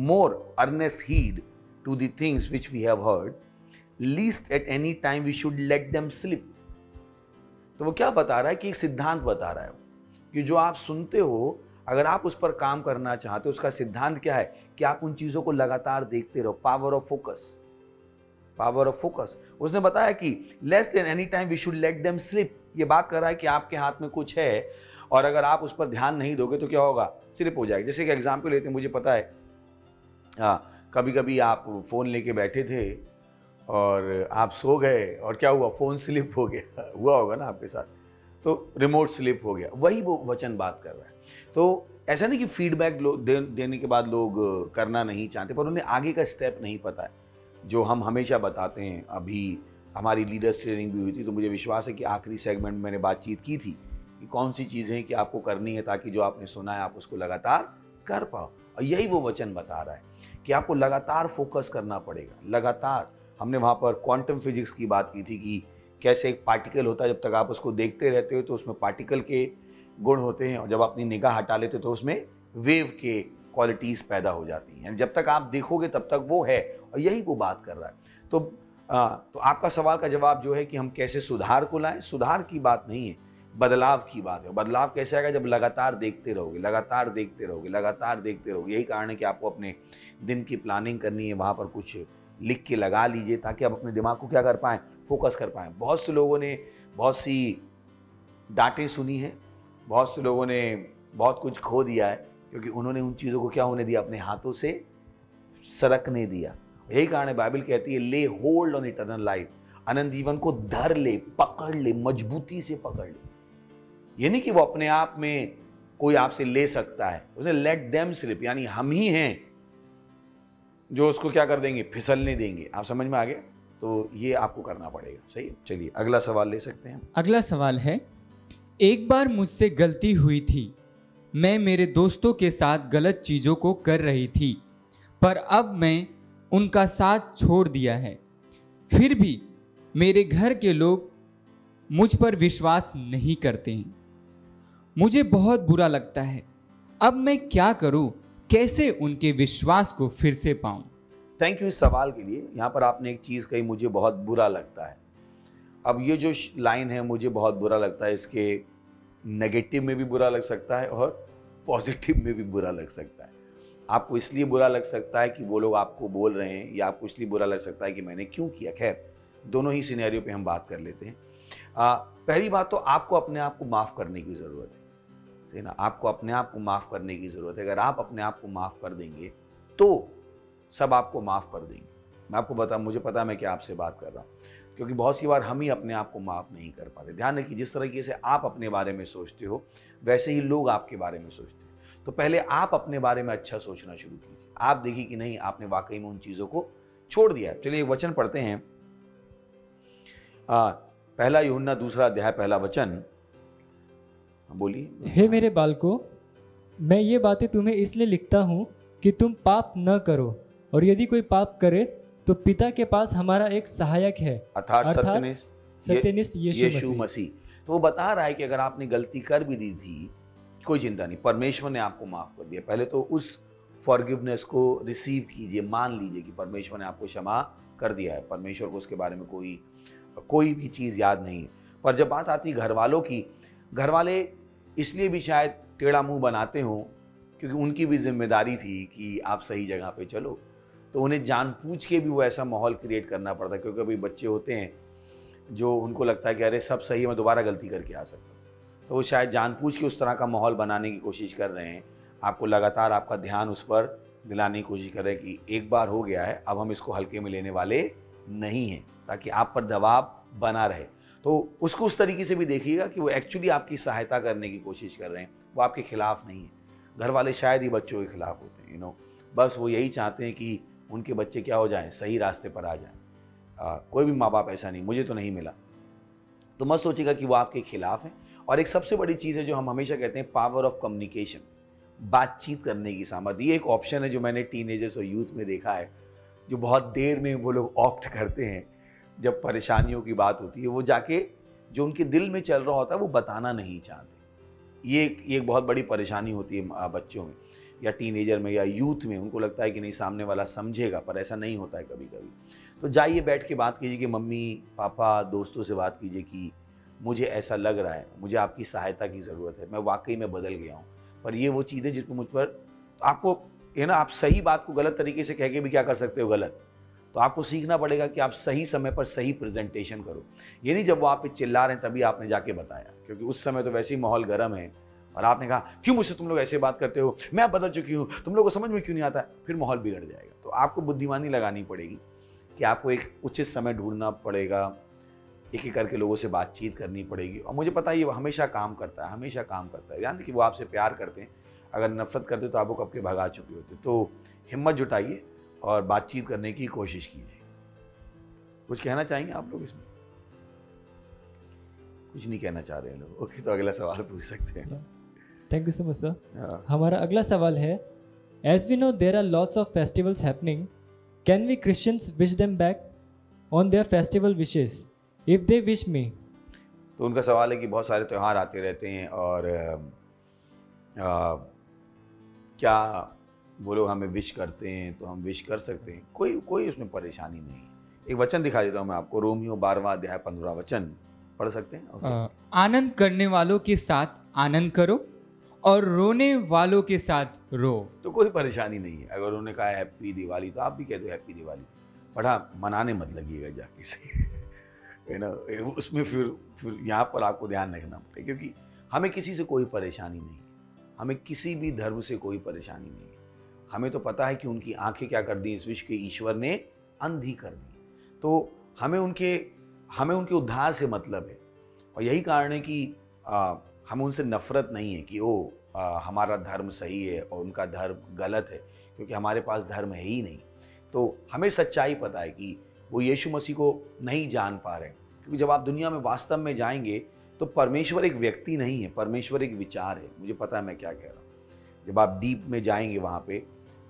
more earnest heed to the things which we have heard, least at any time we should let them slip. तो वो क्या बता रहा है कि एक सिद्धांत बता रहा है कि जो आप सुनते हो, अगर आप उस पर काम करना चाहते हो, उसका सिद्धांत क्या है कि आप उन चीज़ों को लगातार देखते रहो। Power of focus, power of focus. उसने बताया कि less than any time we should let them slip. ये बात कर रहा है कि आपके हाथ में कुछ है और अगर आप उस पर ध्यान नहीं दोगे तो क्या होगा, स्लिप हो जाएगा। जैसे कि एग्जाम्पल लेते हैं, मुझे पता है कभी कभी आप फ़ोन लेके बैठे थे और आप सो गए और क्या हुआ, फ़ोन स्लिप हो गया। हुआ होगा ना आपके साथ, तो रिमोट स्लिप हो गया। वही वो वचन बात कर रहा है। तो ऐसा नहीं कि फीडबैक देने के बाद लोग करना नहीं चाहते, पर उन्हें आगे का स्टेप नहीं पता है जो हम हमेशा बताते हैं। अभी हमारी लीडर्स ट्रेनिंग भी हुई थी, तो मुझे विश्वास है कि आखिरी सेगमेंट में मैंने बातचीत की थी कि कौन सी चीज़ें हैं कि आपको करनी है ताकि जो आपने सुना है आप उसको लगातार कर पाओ। और यही वो वचन बता रहा है कि आपको लगातार फोकस करना पड़ेगा, लगातार। हमने वहाँ पर क्वांटम फिजिक्स की बात की थी कि कैसे एक पार्टिकल होता है, जब तक आप उसको देखते रहते हो तो उसमें पार्टिकल के गुण होते हैं, और जब अपनी निगाह हटा लेते हो तो उसमें वेव के क्वालिटीज़ पैदा हो जाती हैं। जब तक आप देखोगे तब तक वो है, और यही वो बात कर रहा है। तो आपका सवाल का जवाब जो है कि हम कैसे सुधार को लाएं, सुधार की बात नहीं है, बदलाव की बात है। बदलाव कैसे आएगा? जब लगातार देखते रहोगे, लगातार देखते रहोगे, लगातार देखते रहोगे। यही कारण है कि आपको अपने दिन की प्लानिंग करनी है, वहाँ पर कुछ लिख के लगा लीजिए ताकि आप अपने दिमाग को क्या कर पाएँ, फोकस कर पाएँ। बहुत से लोगों ने बहुत सी डांटें सुनी है, बहुत से लोगों ने बहुत कुछ खो दिया है क्योंकि उन्होंने उन चीज़ों को क्या होने दिया, अपने हाथों से सरकने दिया। यही कारण है बाइबल कहती है ले होल्ड ऑन इटर्नल लाइफ, अनंत जीवन को धर ले, पकड़ ले, मजबूती से पकड़ ले। ये नहीं कि वो अपने आप में कोई आपसे ले सकता है, उसे लेट देम स्लिप, यानी हम ही हैं जो उसको क्या कर देंगे, फिसलने देंगे। आप समझ में आ गया? तो ये आपको करना पड़ेगा। सही है, चलिए अगला सवाल ले सकते हैं। अगला सवाल है, एक बार मुझसे गलती हुई थी। मैं मेरे दोस्तों के साथ गलत चीज़ों को कर रही थी, पर अब मैं उनका साथ छोड़ दिया है। फिर भी मेरे घर के लोग मुझ पर विश्वास नहीं करते हैं। मुझे बहुत बुरा लगता है। अब मैं क्या करूं? कैसे उनके विश्वास को फिर से पाऊं? थैंक यू इस सवाल के लिए। यहाँ पर आपने एक चीज़ कही, मुझे बहुत बुरा लगता है। अब ये जो लाइन है, मुझे बहुत बुरा लगता है, इसके नेगेटिव में भी बुरा लग सकता है और पॉजिटिव में भी बुरा लग सकता है। आपको इसलिए बुरा लग सकता है कि वो लोग आपको बोल रहे हैं, या आपको इसलिए बुरा लग सकता है कि मैंने क्यों किया। खैर, दोनों ही सिनेरियो पे हम बात कर लेते हैं। पहली बात तो आपको अपने आप को माफ़ करने की ज़रूरत है। सही ना? आपको अपने आप को माफ़ करने की ज़रूरत है। अगर आप अपने आप को माफ़ कर देंगे तो सब आपको माफ़ कर देंगे। मैं आपको मुझे पता है मैं क्या आपसे बात कर रहा हूँ, क्योंकि बहुत सी बार हम ही अपने आप को माफ़ नहीं कर पाते। ध्यान रखिए, जिस तरीके से आप अपने बारे में सोचते हो वैसे ही लोग आपके बारे में सोचते हैं। तो पहले आप अपने बारे में अच्छा सोचना शुरू कीजिए। आप देखिए कि नहीं, आपने वाकई में उन चीज़ों को छोड़ दिया। चलिए एक वचन पढ़ते हैं, पहला यूहन्ना 2 अध्याय 1 वचन। बोलिए। हे मेरे बालकों, मैं ये बातें तुम्हें इसलिए लिखता हूँ कि तुम पाप न करो, और यदि कोई पाप करे तो पिता के पास हमारा एक सहायक है, अर्थात सत्यनिष्ठ यीशु मसीह। तो वो बता रहा है कि अगर आपने गलती कर भी दी थी, कोई चिंता नहीं, परमेश्वर ने आपको माफ कर दिया। पहले तो उस फॉरगिवनेस को रिसीव कीजिए, मान लीजिए कि परमेश्वर ने आपको क्षमा कर दिया है। परमेश्वर को उसके बारे में कोई भी चीज़ याद नहीं है। पर जब बात आती है घर वालों की, घर वाले इसलिए भी शायद टेढ़ा मुंह बनाते हों क्योंकि उनकी भी जिम्मेदारी थी कि आप सही जगह पे चलो, तो उन्हें जानबूझ के भी वो ऐसा माहौल क्रिएट करना पड़ता है। क्योंकि अभी बच्चे होते हैं जो उनको लगता है कि अरे सब सही है, मैं दोबारा गलती करके आ सकता हूँ, तो वो शायद जानबूझ के उस तरह का माहौल बनाने की कोशिश कर रहे हैं। आपको लगातार आपका ध्यान उस पर दिलाने की कोशिश कर रहे हैं कि एक बार हो गया है, अब हम इसको हल्के में लेने वाले नहीं हैं, ताकि आप पर दबाव बना रहे। तो उसको उस तरीके से भी देखिएगा कि वो एक्चुअली आपकी सहायता करने की कोशिश कर रहे हैं, वो आपके खिलाफ नहीं है। घर वाले शायद ही बच्चों के खिलाफ होते हैं, बस वो यही चाहते हैं कि उनके बच्चे क्या हो जाएं, सही रास्ते पर आ जाएं। कोई भी माँ बाप ऐसा नहीं, मुझे तो नहीं मिला। तो मत सोचिएगा कि वो आपके खिलाफ हैं। और एक सबसे बड़ी चीज़ है जो हम हमेशा कहते हैं, पावर ऑफ कम्युनिकेशन, बातचीत करने की सामर्थ्य। ये एक ऑप्शन है जो मैंने टीनेजर्स और यूथ में देखा है, जो बहुत देर में वो लोग ऑप्ट करते हैं। जब परेशानियों की बात होती है, वो जाके जो उनके दिल में चल रहा होता है वो बताना नहीं चाहते। ये एक बहुत बड़ी परेशानी होती है बच्चों में या टीनेजर में या यूथ में। उनको लगता है कि नहीं, सामने वाला समझेगा, पर ऐसा नहीं होता है कभी कभी। तो जाइए, बैठ के बात कीजिए कि मम्मी पापा, दोस्तों से बात कीजिए कि मुझे ऐसा लग रहा है, मुझे आपकी सहायता की ज़रूरत है, मैं वाकई में बदल गया हूँ। पर ये वो चीज़ें जिस पर मुझ पर आपको है ना, आप सही बात को गलत तरीके से कह के भी क्या कर सकते हो, गलत। तो आपको सीखना पड़ेगा कि आप सही समय पर सही प्रेजेंटेशन करो। ये नहीं जब वो आप पे चिल्ला रहे हैं तभी आपने जाके बताया, क्योंकि उस समय तो वैसे ही माहौल गर्म है और आपने कहा क्यों मुझसे तुम लोग ऐसे बात करते हो, मैं बदल चुकी हूँ, तुम लोगों को समझ में क्यों नहीं आता, फिर माहौल बिगड़ जाएगा। तो आपको बुद्धिमानी लगानी पड़ेगी कि आपको एक उचित समय ढूंढना पड़ेगा, एक एक करके लोगों से बातचीत करनी पड़ेगी। और मुझे पता है ये हमेशा काम करता है, हमेशा काम करता है। यानी कि वो आपसे प्यार करते हैं, अगर नफरत करते तो आपको कब के भगा चुके होते। तो हिम्मत जुटाइए और बातचीत करने की कोशिश कीजिए। कुछ कहना चाहेंगे आप लोग इसमें? कुछ नहीं कहना चाह रहे हैं लोग? ओके, तो अगला सवाल पूछ सकते हैं। Thank you so much sir. हमारा अगला सवाल है, as we know there are lots of festivals happening, can we Christians wish them back on their festival wishes if they wish me? तो उनका सवाल है कि बहुत सारे त्यौहार आते रहते हैं और क्या वो लोग हमें विश करते हैं तो हम विश कर सकते हैं, कोई उसमें परेशानी नहीं। एक वचन दिखा देता हूँ मैं आपको, रोमियो 12 अध्याय 15 वचन पढ़ सकते हैं। ओके। आनंद करने वालों के साथ आनंद करो और रोने वालों के साथ रो। तो कोई परेशानी नहीं है। अगर उन्होंने कहा हैप्पी दिवाली तो आप भी कहते हो हैप्पी दिवाली, बट हाँ मनाने मत लगिएगा जाके सही है ना। उसमें फिर यहाँ पर आपको ध्यान रखना पड़ेगा, क्योंकि हमें किसी से कोई परेशानी नहीं है, हमें किसी भी धर्म से कोई परेशानी नहीं है। हमें तो पता है कि उनकी आंखें क्या कर दी, इस विश्व के ईश्वर ने अंधी कर दी। तो हमें उनके उद्धार से मतलब है, और यही कारण है कि हमें उनसे नफरत नहीं है कि हमारा धर्म सही है और उनका धर्म गलत है, क्योंकि हमारे पास धर्म है ही नहीं। तो हमें सच्चाई पता है कि वो यीशु मसीह को नहीं जान पा रहे, क्योंकि जब आप दुनिया में वास्तव में जाएंगे तो परमेश्वर एक व्यक्ति नहीं है, परमेश्वर एक विचार है। मुझे पता है मैं क्या कह रहा हूँ। जब आप डीप में जाएंगे, वहाँ पे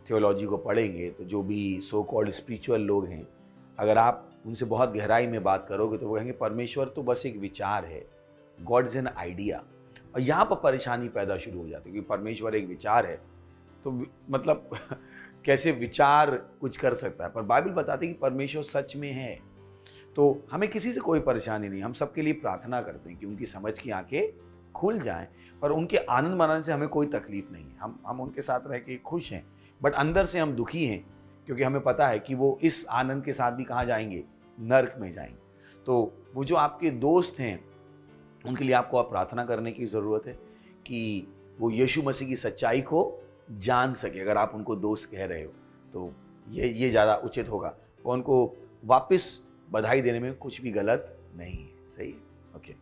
थियोलॉजी को पढ़ेंगे, तो जो भी सो कॉल्ड स्पिरिचुअल लोग हैं, अगर आप उनसे बहुत गहराई में बात करोगे तो वो कहेंगे परमेश्वर तो बस एक विचार है, गॉड इज एन आइडिया। और यहाँ पर परेशानी पैदा शुरू हो जाती है, क्योंकि परमेश्वर एक विचार है तो मतलब कैसे विचार कुछ कर सकता है। पर बाइबल बताती है कि परमेश्वर सच में है। तो हमें किसी से कोई परेशानी नहीं, हम सबके लिए प्रार्थना करते हैं कि उनकी समझ की आंखें खुल जाएं, पर उनके आनंद मनाने से हमें कोई तकलीफ नहीं है। हम उनके साथ रह के खुश हैं, बट अंदर से हम दुखी हैं, क्योंकि हमें पता है कि वो इस आनंद के साथ भी कहाँ जाएंगे, नर्क में जाएंगे। तो वो जो आपके दोस्त हैं उनके लिए आपको प्रार्थना करने की ज़रूरत है कि वो यीशु मसीह की सच्चाई को जान सके। अगर आप उनको दोस्त कह रहे हो तो ये ज़्यादा उचित होगा, और उनको वापस बधाई देने में कुछ भी गलत नहीं है। सही है। ओके,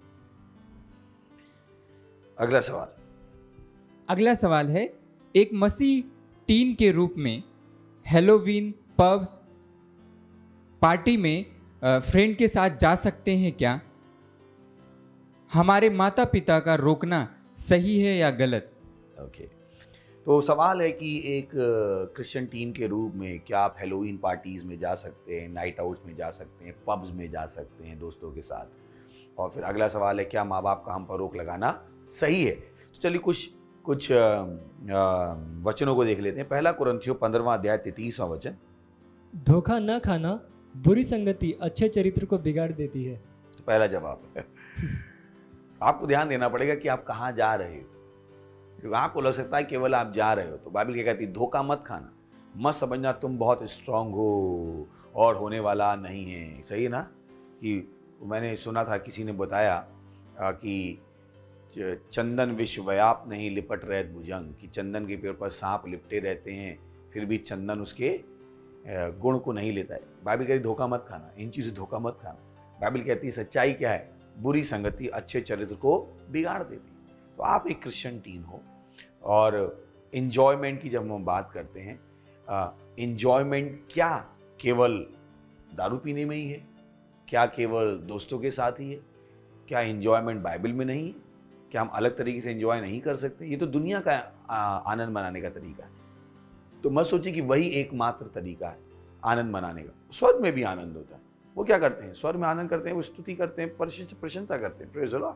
अगला सवाल है, एक मसीह टीन के रूप में हेलोवीन पब्स पार्टी में फ्रेंड के साथ जा सकते हैं क्या? हमारे माता पिता का रोकना सही है या गलत? ओके, तो सवाल है कि एक क्रिश्चियन टीन के रूप में क्या आप हेलोवीन पार्टीज़ में जा सकते हैं, नाइट आउट्स में जा सकते हैं, पब्स में जा सकते हैं दोस्तों के साथ? और फिर अगला सवाल है, क्या माँ बाप का हम पर रोक लगाना सही है? तो चलिए कुछ वचनों को देख लेते हैं। पहला कुरिन्थियों 15वां अध्याय 33वां वचन। धोखा न खाना, बुरी संगति अच्छे चरित्र को बिगाड़ देती है। तो पहला जवाब है आपको ध्यान देना पड़ेगा कि आप कहाँ जा रहे हो, क्योंकि आपको लग सकता है केवल आप जा रहे हो। तो बाइबल क्या कहती है? धोखा मत खाना, मत समझना तुम बहुत स्ट्रांग हो और होने वाला नहीं है। सही है ना? कि मैंने सुना था, किसी ने बताया कि चंदन विश्वव्याप नहीं लिपट रहे भुजंग, कि चंदन के पेड़ पर सांप लिपटे रहते हैं फिर भी चंदन उसके गुण को नहीं लेता है। बाइबल कहती धोखा मत खाना, इन चीज़ों धोखा मत खाना। बाइबल कहती है सच्चाई क्या है? बुरी संगति अच्छे चरित्र को बिगाड़ देती। तो आप एक क्रिश्चियन टीन हो, और इन्जॉयमेंट की जब हम बात करते हैं, इन्जॉयमेंट क्या केवल दारू पीने में ही है? क्या केवल दोस्तों के साथ ही है? क्या इन्जॉयमेंट बाइबल में नहीं है? क्या हम अलग तरीके से एंजॉय नहीं कर सकते? ये तो दुनिया का आनंद मनाने का तरीका है। तो मत सोचिए कि वही एकमात्र तरीका है आनंद मनाने का। स्वर्ग में भी आनंद होता है। वो क्या करते हैं? स्वर्ग में आनंद करते हैं, वो स्तुति करते हैं, प्रशंसा करते हैं, प्रेज़ द लॉर्ड,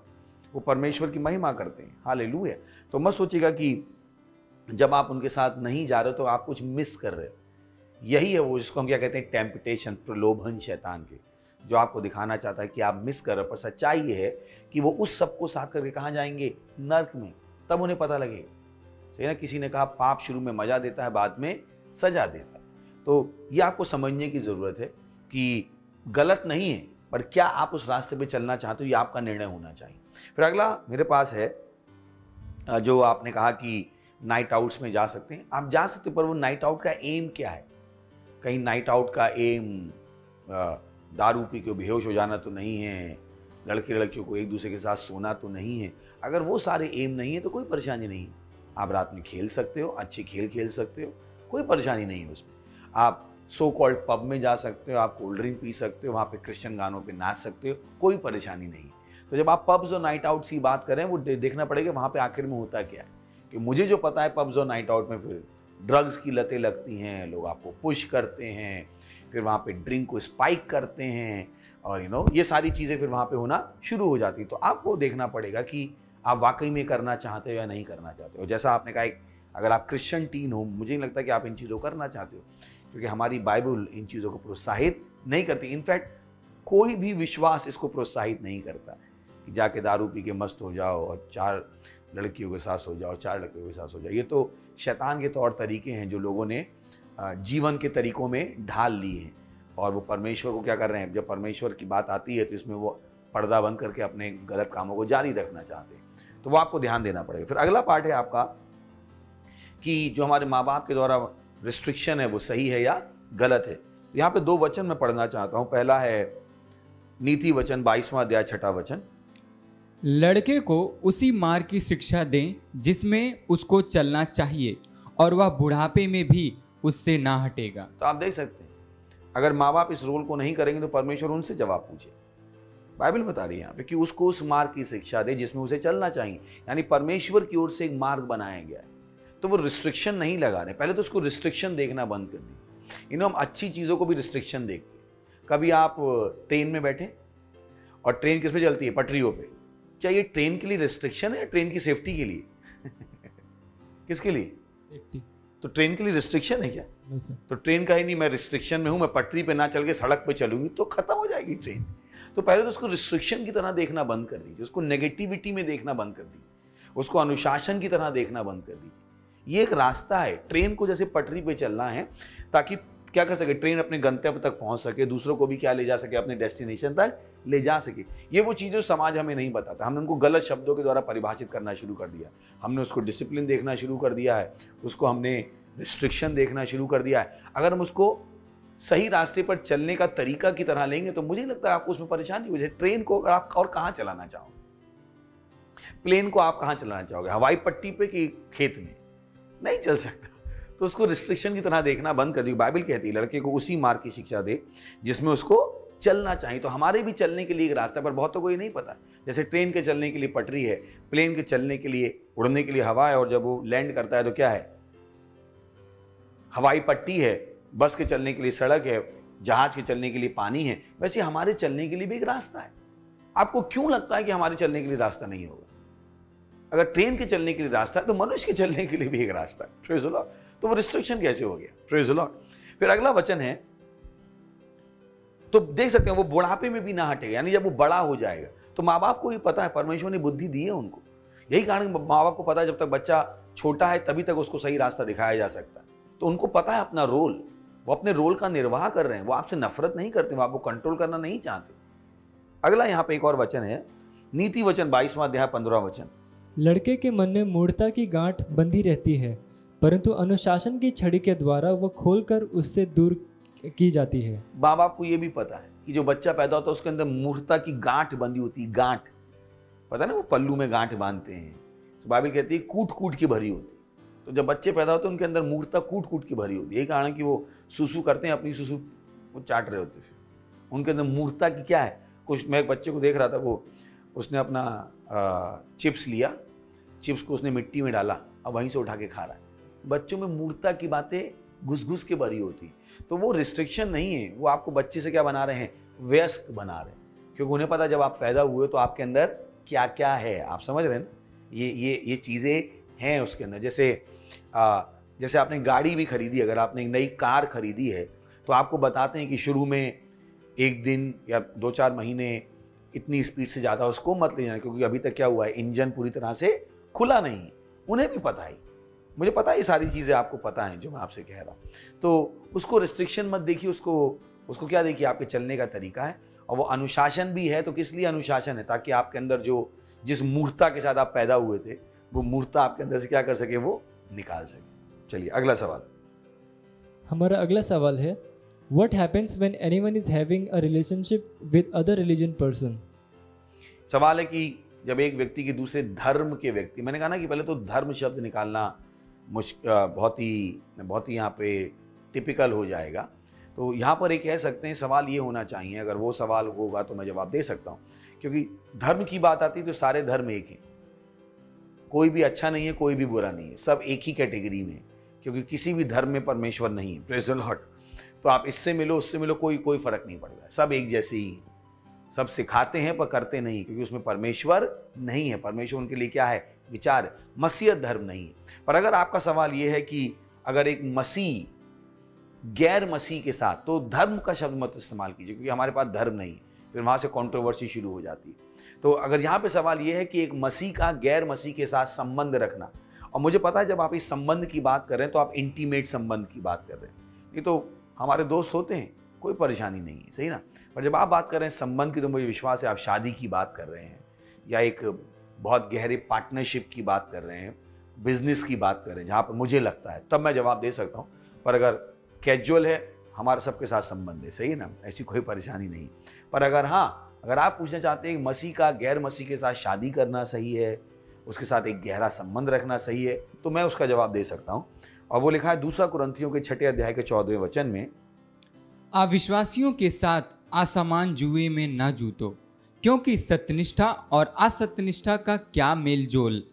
वो परमेश्वर की महिमा करते हैं। हालेलुया। तो मत सोचिएगा कि जब आप उनके साथ नहीं जा रहे हो तो आप कुछ मिस कर रहे हो। यही है वो जिसको हम क्या कहते हैं, टेम्पटेशन, प्रलोभन शैतान के, जो आपको दिखाना चाहता है कि आप मिस कर रहे हो। पर सच्चाई ये है कि वो उस सबको साथ करके कहाँ जाएंगे? नर्क में। तब उन्हें पता लगेगा। सही ना? किसी ने कहा पाप शुरू में मजा देता है, बाद में सजा देता है। तो ये आपको समझने की ज़रूरत है कि गलत नहीं है, पर क्या आप उस रास्ते पे चलना चाहते हो, ये आपका निर्णय होना चाहिए। फिर अगला मेरे पास है, जो आपने कहा कि नाइट आउट्स में जा सकते हैं। आप जा सकते हो, पर वो नाइट आउट का एम क्या है? कहीं नाइट आउट का एम दारू पी के बेहोश हो जाना तो नहीं है, लड़के लड़कियों को एक दूसरे के साथ सोना तो नहीं है। अगर वो सारे एम नहीं है तो कोई परेशानी नहीं है। आप रात में खेल सकते हो, अच्छे खेल खेल सकते हो, कोई परेशानी नहीं है उसमें। आप सो कॉल्ड पब में जा सकते हो, आप कोल्ड ड्रिंक पी सकते हो, वहाँ पे क्रिश्चियन गानों पे नाच सकते हो, कोई परेशानी नहीं है। तो जब आप पब्स और नाइट आउट्स की बात करें, वो देखना पड़ेगा वहाँ पे आखिर में होता क्या है। कि मुझे जो पता है, पब्स और नाइट आउट में फिर ड्रग्स की लतें लगती हैं, लोग आपको पुश करते हैं, फिर वहाँ पे ड्रिंक को स्पाइक करते हैं, और ये सारी चीज़ें फिर वहाँ पे होना शुरू हो जाती। तो आपको देखना पड़ेगा कि आप वाकई में करना चाहते हो या नहीं करना चाहते हो। जैसा आपने कहा, अगर आप क्रिश्चियन टीन हो, मुझे नहीं लगता कि आप इन चीज़ों को करना चाहते हो, क्योंकि हमारी बाइबल इन चीज़ों को प्रोत्साहित नहीं करती। इनफैक्ट कोई भी विश्वास इसको प्रोत्साहित नहीं करता। कि जाके दारू पी के मस्त हो जाओ और 4 लड़कियों के साथ सो जाओ, 4 लड़कियों के साथ सो जाओ। ये तो शैतान के तौर तरीके हैं जो लोगों ने जीवन के तरीकों में ढाल लिए हैं, और वो परमेश्वर को क्या कर रहे हैं, जब परमेश्वर की बात आती है तो इसमें वो पर्दा बंद करके अपने गलत कामों को जारी रखना चाहते हैं। तो वो आपको ध्यान देना पड़ेगा। फिर अगला पार्ट है आपका कि जो हमारे माँ बाप के द्वारा रिस्ट्रिक्शन है वो सही है या गलत है। तो यहाँ पे 2 वचन मैं पढ़ना चाहता हूँ। पहला है नीति वचन 22वां अध्याय 6ठा वचन। लड़के को उसी मार्ग की शिक्षा दें जिसमें उसको चलना चाहिए, और वह बुढ़ापे में भी उससे ना हटेगा। तो आप देख सकते हैं, अगर माँ बाप इस रोल को नहीं करेंगे तो परमेश्वर उनसे जवाब पूछे। बाइबल बता रही है यहाँ पे कि उसको उस मार्ग की शिक्षा दे जिसमें उसे चलना चाहिए, यानी परमेश्वर की ओर से एक मार्ग बनाया गया है। तो वो रिस्ट्रिक्शन नहीं लगा रहे, पहले तो उसको रिस्ट्रिक्शन देखना बंद कर दी। हम अच्छी चीज़ों को भी रिस्ट्रिक्शन देखते हैं। कभी आप ट्रेन में बैठे और ट्रेन किस पे चलती है, पटरियों पे, क्या ये ट्रेन के लिए रिस्ट्रिक्शन है, ट्रेन की सेफ्टी के लिए? किसके लिए? सेफ्टी। तो ट्रेन के लिए रिस्ट्रिक्शन है क्या? No sir. तो ट्रेन का ही नहीं, मैं रिस्ट्रिक्शन में हूं, मैं पटरी पे ना चल के सड़क पे चलूंगी तो खत्म हो जाएगी ट्रेन। तो पहले तो उसको रिस्ट्रिक्शन की तरह देखना बंद कर दीजिए, उसको नेगेटिविटी में देखना बंद कर दीजिए, उसको अनुशासन की तरह देखना बंद कर दीजिए। ये एक रास्ता है, ट्रेन को जैसे पटरी पे चलना है ताकि क्या कर सके, ट्रेन अपने गंतव्य तक पहुंच सके, दूसरों को भी क्या ले जा सके, अपने डेस्टिनेशन तक ले जा सके। ये वो चीज़ें समाज हमें नहीं बताता, हमने उनको गलत शब्दों के द्वारा परिभाषित करना शुरू कर दिया। हमने उसको डिसिप्लिन देखना शुरू कर दिया है, उसको हमने रिस्ट्रिक्शन देखना शुरू कर दिया है। अगर हम उसको सही रास्ते पर चलने का तरीका की तरह लेंगे तो मुझे लगता है आपको उसमें परेशानी हो जाए। ट्रेन को आप और कहाँ चलाना चाहोगे, प्लेन को आप कहाँ चलाना चाहोगे, हवाई पट्टी पे कि खेत में? नहीं चल सकता। तो उसको रिस्ट्रिक्शन की तरह देखना बंद कर दी। बाइबल कहती है लड़के को उसी मार्ग की शिक्षा दे जिसमें उसको चलना चाहिए। तो हमारे भी चलने के लिए एक रास्ता, पर बहुतों को ये नहीं पता। जैसे ट्रेन के चलने के लिए पटरी है, प्लेन के चलने के लिए, उड़ने के लिए हवा है, और जब वो लैंड करता है तो क्या है, हवाई पट्टी है। बस के चलने के लिए सड़क है, जहाज के चलने के लिए पानी है। वैसे हमारे चलने के लिए भी एक रास्ता है। आपको क्यों लगता है कि हमारे चलने के लिए रास्ता नहीं होगा? अगर ट्रेन के चलने के लिए रास्ता है तो मनुष्य के चलने के लिए भी एक रास्ता है। Praise the Lord. तो वो रिस्ट्रिक्शन कैसे हो गया? Praise the Lord. फिर अगला वचन है, तो देख सकते हैं वो बुढ़ापे में भी ना हटेगा, यानी जब वो बड़ा हो जाएगा। तो माँ बाप को ये पता है, परमेश्वर ने बुद्धि दी है उनको। यही कारण माँ बाप को पता है जब तक बच्चा छोटा है तभी तक उसको सही रास्ता दिखाया जा सकता है। तो उनको पता है अपना रोल, वो अपने रोल का निर्वाह कर रहे हैं। वो आपसे नफरत नहीं करते, वो आपको कंट्रोल करना नहीं चाहते। अगला यहाँ पे एक और वचन है, नीति वचन 22वां अध्याय 15वां वचन। लड़के के मन में मूढ़ता की गांठ बंधी रहती है, परंतु अनुशासन की छड़ी के द्वारा वह खोलकर उससे दूर की जाती है। माँ बाप को यह भी पता है कि जो बच्चा पैदा होता है उसके अंदर मूर्खता की गांठ बंधी होती है। गांठ पता ना, वो पल्लू में गांठ बांधते हैं। तो बाइबल कहती है कूट कूट की भरी होती है। तो जब बच्चे पैदा होते हैं उनके अंदर मूर्खता कूट कूट की भरी होती है। यही कारण कि वो सुसु करते हैं, अपनी सुसु वो चाट रहे होते हैं। फिर उनके अंदर मूर्खता की क्या है कुछ। मैं एक बच्चे को देख रहा था, वो उसने अपना चिप्स लिया, चिप्स को उसने मिट्टी में डाला और वहीं से उठा के खा रहा है। बच्चों में मूर्खता की बातें घुस घुस के भरी होती है। तो वो रिस्ट्रिक्शन नहीं है, वो आपको बच्चे से क्या बना रहे हैं, व्यस्क बना रहे हैं। क्योंकि उन्हें पता जब आप पैदा हुए तो आपके अंदर क्या क्या है, आप समझ रहे हैं ना, ये चीज़ें हैं उसके अंदर। जैसे आपने गाड़ी भी खरीदी, अगर आपने एक नई कार खरीदी है तो आपको बताते हैं कि शुरू में 1 दिन या 2-4 महीने इतनी स्पीड से ज़्यादा उसको मत ले जाना, क्योंकि अभी तक क्या हुआ है, इंजन पूरी तरह से खुला नहीं। उन्हें भी पता है, मुझे पता है, ये सारी चीज़ें आपको पता हैं जो मैं आपसे कह रहा हूँ। तो उसको रिस्ट्रिक्शन मत देखिए, उसको क्या देखिए, आपके चलने का तरीका है। और वो अनुशासन भी है। तो किस लिए अनुशासन है? ताकि आपके अंदर जिस मूर्खता के साथ आप पैदा हुए थे वो मूर्खता आपके अंदर से क्या कर सके, वो निकाल सके। चलिए अगला सवाल। हमारा अगला सवाल है, what happens when anyone is having a relationship with other religion person? सवाल है कि जब एक व्यक्ति के दूसरे धर्म के व्यक्ति, मैंने कहा ना कि पहले तो धर्म शब्द निकालना बहुत ही यहाँ पे टिपिकल हो जाएगा। तो यहाँ पर एक कह सकते हैं सवाल ये होना चाहिए, अगर वो सवाल होगा तो मैं जवाब दे सकता हूँ। क्योंकि धर्म की बात आती है तो सारे धर्म एक हैं, कोई भी अच्छा नहीं है, कोई भी बुरा नहीं है, सब एक ही कैटेगरी में, क्योंकि किसी भी धर्म में परमेश्वर नहीं है। Praise the Lord. तो आप इससे मिलो उससे मिलो, कोई फर्क नहीं पड़ता, सब एक जैसे ही हैं। सब सिखाते हैं पर करते नहीं, क्योंकि उसमें परमेश्वर नहीं है। परमेश्वर उनके लिए क्या है, विचार। मसीहत धर्म नहीं है। पर अगर आपका सवाल यह है कि अगर एक मसीह गैर मसीह के साथ, तो धर्म का शब्द मत इस्तेमाल कीजिए, क्योंकि हमारे पास धर्म नहीं है, फिर वहां से कंट्रोवर्सी शुरू हो जाती है। तो अगर यहाँ पे सवाल ये है कि एक मसीह का गैर मसीह के साथ संबंध रखना, और मुझे पता है जब आप इस संबंध की बात कर रहे हैं तो आप इंटीमेट संबंध की बात कर रहे हैं, ये तो हमारे दोस्त होते हैं, कोई परेशानी नहीं है, सही ना। पर जब आप बात कर रहे हैं संबंध की, तो मुझे विश्वास है आप शादी की बात कर रहे हैं, या एक बहुत गहरे पार्टनरशिप की बात कर रहे हैं, बिजनेस की बात कर रहे हैं, जहाँ पर मुझे लगता है तब मैं जवाब दे सकता हूँ। पर अगर कैजुअल है, हमारा सबके साथ संबंध है, सही है ना, ऐसी कोई परेशानी नहीं। पर अगर अगर आप पूछना चाहते हैं मसीह का गैर मसीह के साथ शादी करना सही है, उसके साथ एक गहरा संबंध रखना सही है, तो मैं उसका जवाब दे सकता हूँ। और वो लिखा है 2 कुरिन्थियों के 6 अध्याय के 14वें वचन में, अविश्वासियों के साथ असमान जुए में न जूतो, क्योंकि सत्यनिष्ठा और असत्यनिष्ठा का क्या मेलजोल,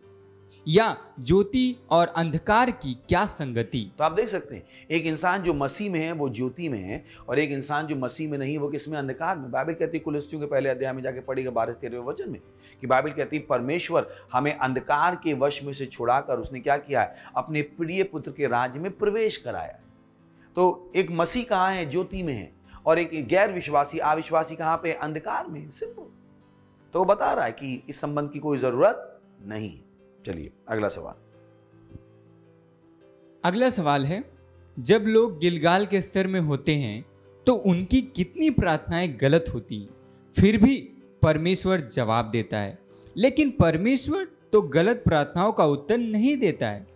या ज्योति और अंधकार की क्या संगति। तो आप देख सकते हैं एक इंसान जो मसीह में है वो ज्योति में है, और एक इंसान जो मसीह में नहीं वो किसमें, अंधकार में। बाइबल कहती है कुलस्सियों के पहले अध्याय में जाके पढ़िएगा 12-13वें वचन में, कि बाइबल कहती है परमेश्वर हमें अंधकार के वश में से छुड़ाकर उसने क्या किया है, अपने प्रिय पुत्र के राज्य में प्रवेश कराया। तो एक मसीह कहाँ है, ज्योति में है, और एक गैर विश्वासी अविश्वासी कहाँ पे, अंधकार में। सिंपल। तो वो बता रहा है कि इस संबंध की कोई जरूरत नहीं। चलिए अगला सवाल। अगला सवाल है, जब लोग गिलगाल के स्तर में होते हैं तो उनकी कितनी प्रार्थनाएं गलत होती हैं, फिर भी परमेश्वर जवाब देता है, लेकिन परमेश्वर तो गलत प्रार्थनाओं का उत्तर नहीं देता है।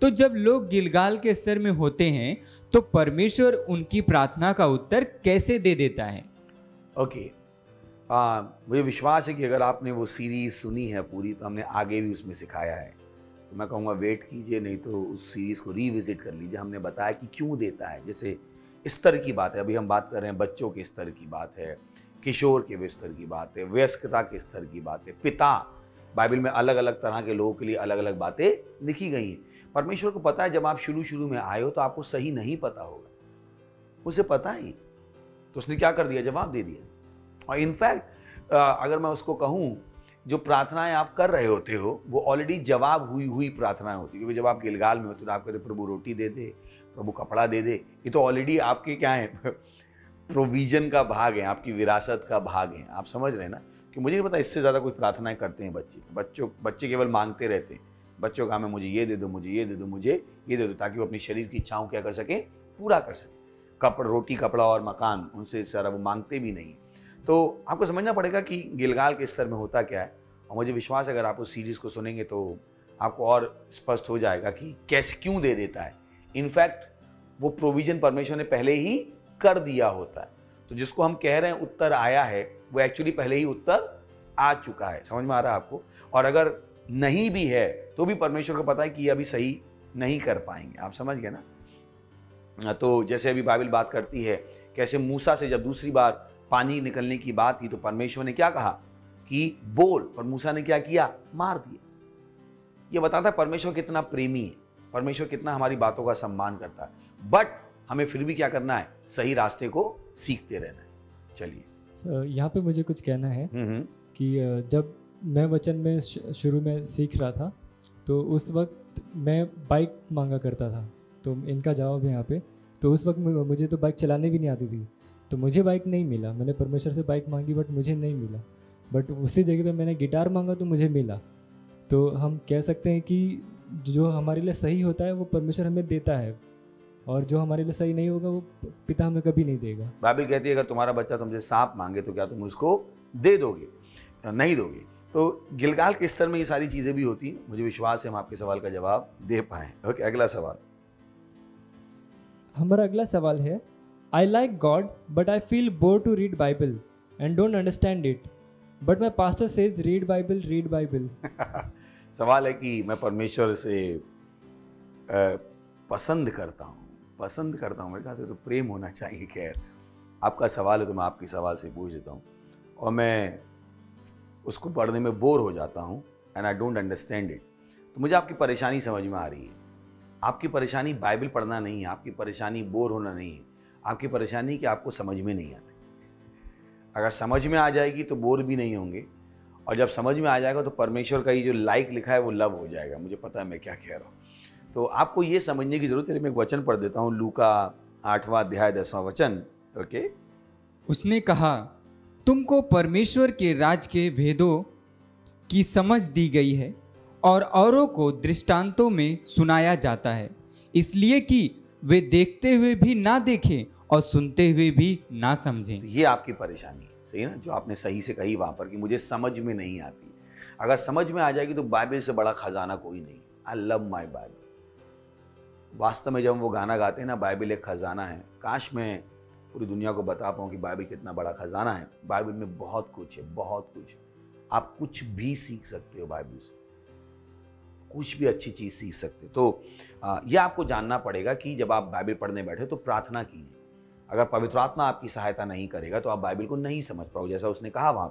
तो जब लोग गिलगाल के स्तर में होते हैं तो परमेश्वर उनकी प्रार्थना का उत्तर कैसे दे देता है? ओके, मुझे विश्वास है कि अगर आपने वो सीरीज सुनी है पूरी, तो हमने आगे भी उसमें सिखाया है। तो मैं कहूँगा वेट कीजिए, नहीं तो उस सीरीज़ को रीविजिट कर लीजिए। हमने बताया कि क्यों देता है। जैसे स्तर की बात है, अभी हम बात कर रहे हैं बच्चों के स्तर की बात है, किशोर के स्तर की बात है, वयस्कता के स्तर की बात है, पिता। बाइबल में अलग अलग तरह के लोगों के लिए अलग अलग बातें लिखी गई हैं। परमेश्वर को पता है जब आप शुरू में आए हो तो आपको सही नहीं पता होगा, उसे पता ही, तो उसने क्या कर दिया, जवाब दे दिया। और इनफैक्ट अगर मैं उसको कहूँ, जो प्रार्थनाएं आप कर रहे होते हो वो ऑलरेडी जवाब हुई प्रार्थनाएं होती है। क्योंकि जब आप गिलगाल में होते हो तो आप कहते प्रभु रोटी दे दे, प्रभु कपड़ा दे दे, ये तो ऑलरेडी आपके क्या है, प्रोविजन का भाग है, आपकी विरासत का भाग है। आप समझ रहे हैं ना, कि मुझे नहीं पता इससे ज़्यादा कुछ प्रार्थनाएं करते हैं बच्चे केवल मांगते रहते हैं। बच्चों का हमें मुझे ये दे दो, मुझे ये दे दो, मुझे ये दे दो, ताकि वो अपनी शरीर की इच्छाओं क्या कर सकें, पूरा कर सकें। रोटी, कपड़ा और मकान, उनसे सारा वो मांगते भी नहीं। तो आपको समझना पड़ेगा कि गिलगाल के स्तर में होता क्या है। और मुझे विश्वास है अगर आप उस सीरीज़ को सुनेंगे तो आपको और स्पष्ट हो जाएगा कि कैसे, क्यों दे देता है। इनफैक्ट वो प्रोविजन परमेश्वर ने पहले ही कर दिया होता है। तो जिसको हम कह रहे हैं उत्तर आया है, वो एक्चुअली पहले ही उत्तर आ चुका है। समझ में आ रहा है आपको? और अगर नहीं भी है तो भी परमेश्वर को पता है कि ये अभी सही नहीं कर पाएंगे। आप समझ गए ना? तो जैसे अभी बाइबल बात करती है कैसे मूसा से जब दूसरी बार पानी निकलने की बात थी तो परमेश्वर ने क्या कहा कि बोल, पर मूसा ने क्या किया, मार दिया। ये बताता है परमेश्वर कितना प्रेमी है, परमेश्वर कितना हमारी बातों का सम्मान करता है। बट हमें फिर भी क्या करना है, सही रास्ते को सीखते रहना है। चलिए यहाँ पे मुझे कुछ कहना है कि जब मैं वचन में शुरू में सीख रहा था तो उस वक्त मैं बाइक मांगा करता था। तो इनका जवाब है यहाँ पे, तो उस वक्त मुझे तो बाइक चलाने भी नहीं आती थी, तो मुझे बाइक नहीं मिला। मैंने परमेश्वर से बाइक मांगी बट मुझे नहीं मिला। बट उसी जगह पे मैंने गिटार मांगा तो मुझे मिला। तो हम कह सकते हैं कि जो हमारे लिए सही होता है वो परमेश्वर हमें देता है, और जो हमारे लिए सही नहीं होगा वो पिता हमें कभी नहीं देगा। बाइबल कहती है अगर तुम्हारा बच्चा तुमसे सांप मांगे तो क्या तुम उसको दे दोगे? नहीं दोगे। तो गिलगाल के स्तर में ये सारी चीज़ें भी होती हैं। मुझे विश्वास है हम आपके सवाल का जवाब दे पाएँ। ओके, अगला सवाल। हमारा अगला सवाल है, I like God but I feel bore to read Bible and don't understand it, but my pastor says read Bible, read Bible. सवाल है कि मैं परमेश्वर से पसंद करता हूँ मेरे ख्याल से तो प्रेम होना चाहिए। खैर आपका सवाल है तो मैं आपके सवाल से पूछ देता हूँ, और मैं उसको पढ़ने में बोर हो जाता हूँ and I don't understand it. तो मुझे आपकी परेशानी समझ में आ रही है। आपकी परेशानी बाइबल पढ़ना नहीं है, आपकी परेशानी बोर होना नहीं है, आपकी परेशानी कि आपको समझ में नहीं आती। अगर समझ में आ जाएगी तो बोर भी नहीं होंगे, और जब समझ में आ जाएगा तो परमेश्वर का ये जो लाइक लिखा है वो लव हो जाएगा। मुझे पता है मैं क्या कह रहा हूँ। तो आपको ये समझने की जरूरत है। मैं एक वचन पढ़ देता हूँ, लूका 8वां अध्याय 10वां वचन। ओके, उसने कहा, तुमको परमेश्वर के राज के भेदों की समझ दी गई है और औरों को दृष्टांतों में सुनाया जाता है, इसलिए कि वे देखते हुए भी ना देखें और सुनते हुए भी ना समझें। तो ये आपकी परेशानी है, सही है ना, जो आपने सही से कही वहां पर कि मुझे समझ में नहीं आती। अगर समझ में आ जाएगी तो बाइबल से बड़ा खजाना कोई नहीं। I love my Bible. वास्तव में जब वो गाना गाते हैं ना, बाइबल एक खजाना है, काश मैं पूरी दुनिया को बता पाऊँ कि बाइबल कितना बड़ा खजाना है। बाइबल में बहुत कुछ है, बहुत कुछ। आप कुछ भी सीख सकते हो बाइबल से, कुछ भी अच्छी चीज़ सीख सकते हो। तो यह आपको जानना पड़ेगा कि जब आप बाइबल पढ़ने बैठे तो प्रार्थना कीजिए। अगर पवित्र आत्मा आपकी सहायता नहीं करेगा तो आप बाइबल को नहीं समझ पाओगे, जैसा उसने कहा वहाँ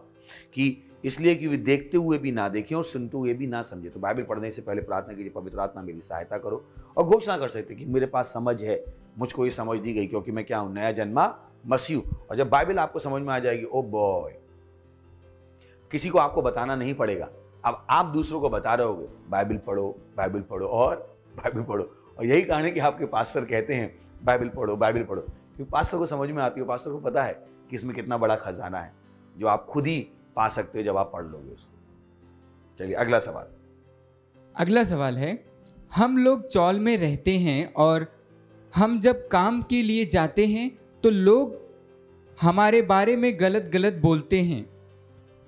कि इसलिए कि वे देखते हुए भी ना देखें और सुनते हुए भी ना समझे। तो बाइबल पढ़ने से पहले प्रार्थना कीजिए, पवित्र आत्मा मेरी सहायता करो, और घोषणा कर सकते कि मेरे पास समझ है, मुझको ये समझ दी गई क्योंकि मैं क्या हूँ, नया जन्मा मसीह। और जब बाइबल आपको समझ में आ जाएगी, ओ बॉय, किसी को आपको बताना नहीं पड़ेगा। अब आप दूसरों को बता रहे होगे बाइबल पढ़ो, बाइबल पढ़ो और बाइबल पढ़ो। और यही कारण है कि आपके पास्टर कहते हैं बाइबल पढ़ो, बाइबल पढ़ो, क्योंकि पास्टर को समझ में आती है, पास्टर को पता है कि इसमें कितना बड़ा खजाना है जो आप खुद ही पा सकते हो जब आप पढ़ लोगे उसको। चलिए अगला सवाल। अगला सवाल है, हम लोग चौल में रहते हैं और हम जब काम के लिए जाते हैं तो लोग हमारे बारे में गलत गलत बोलते हैं,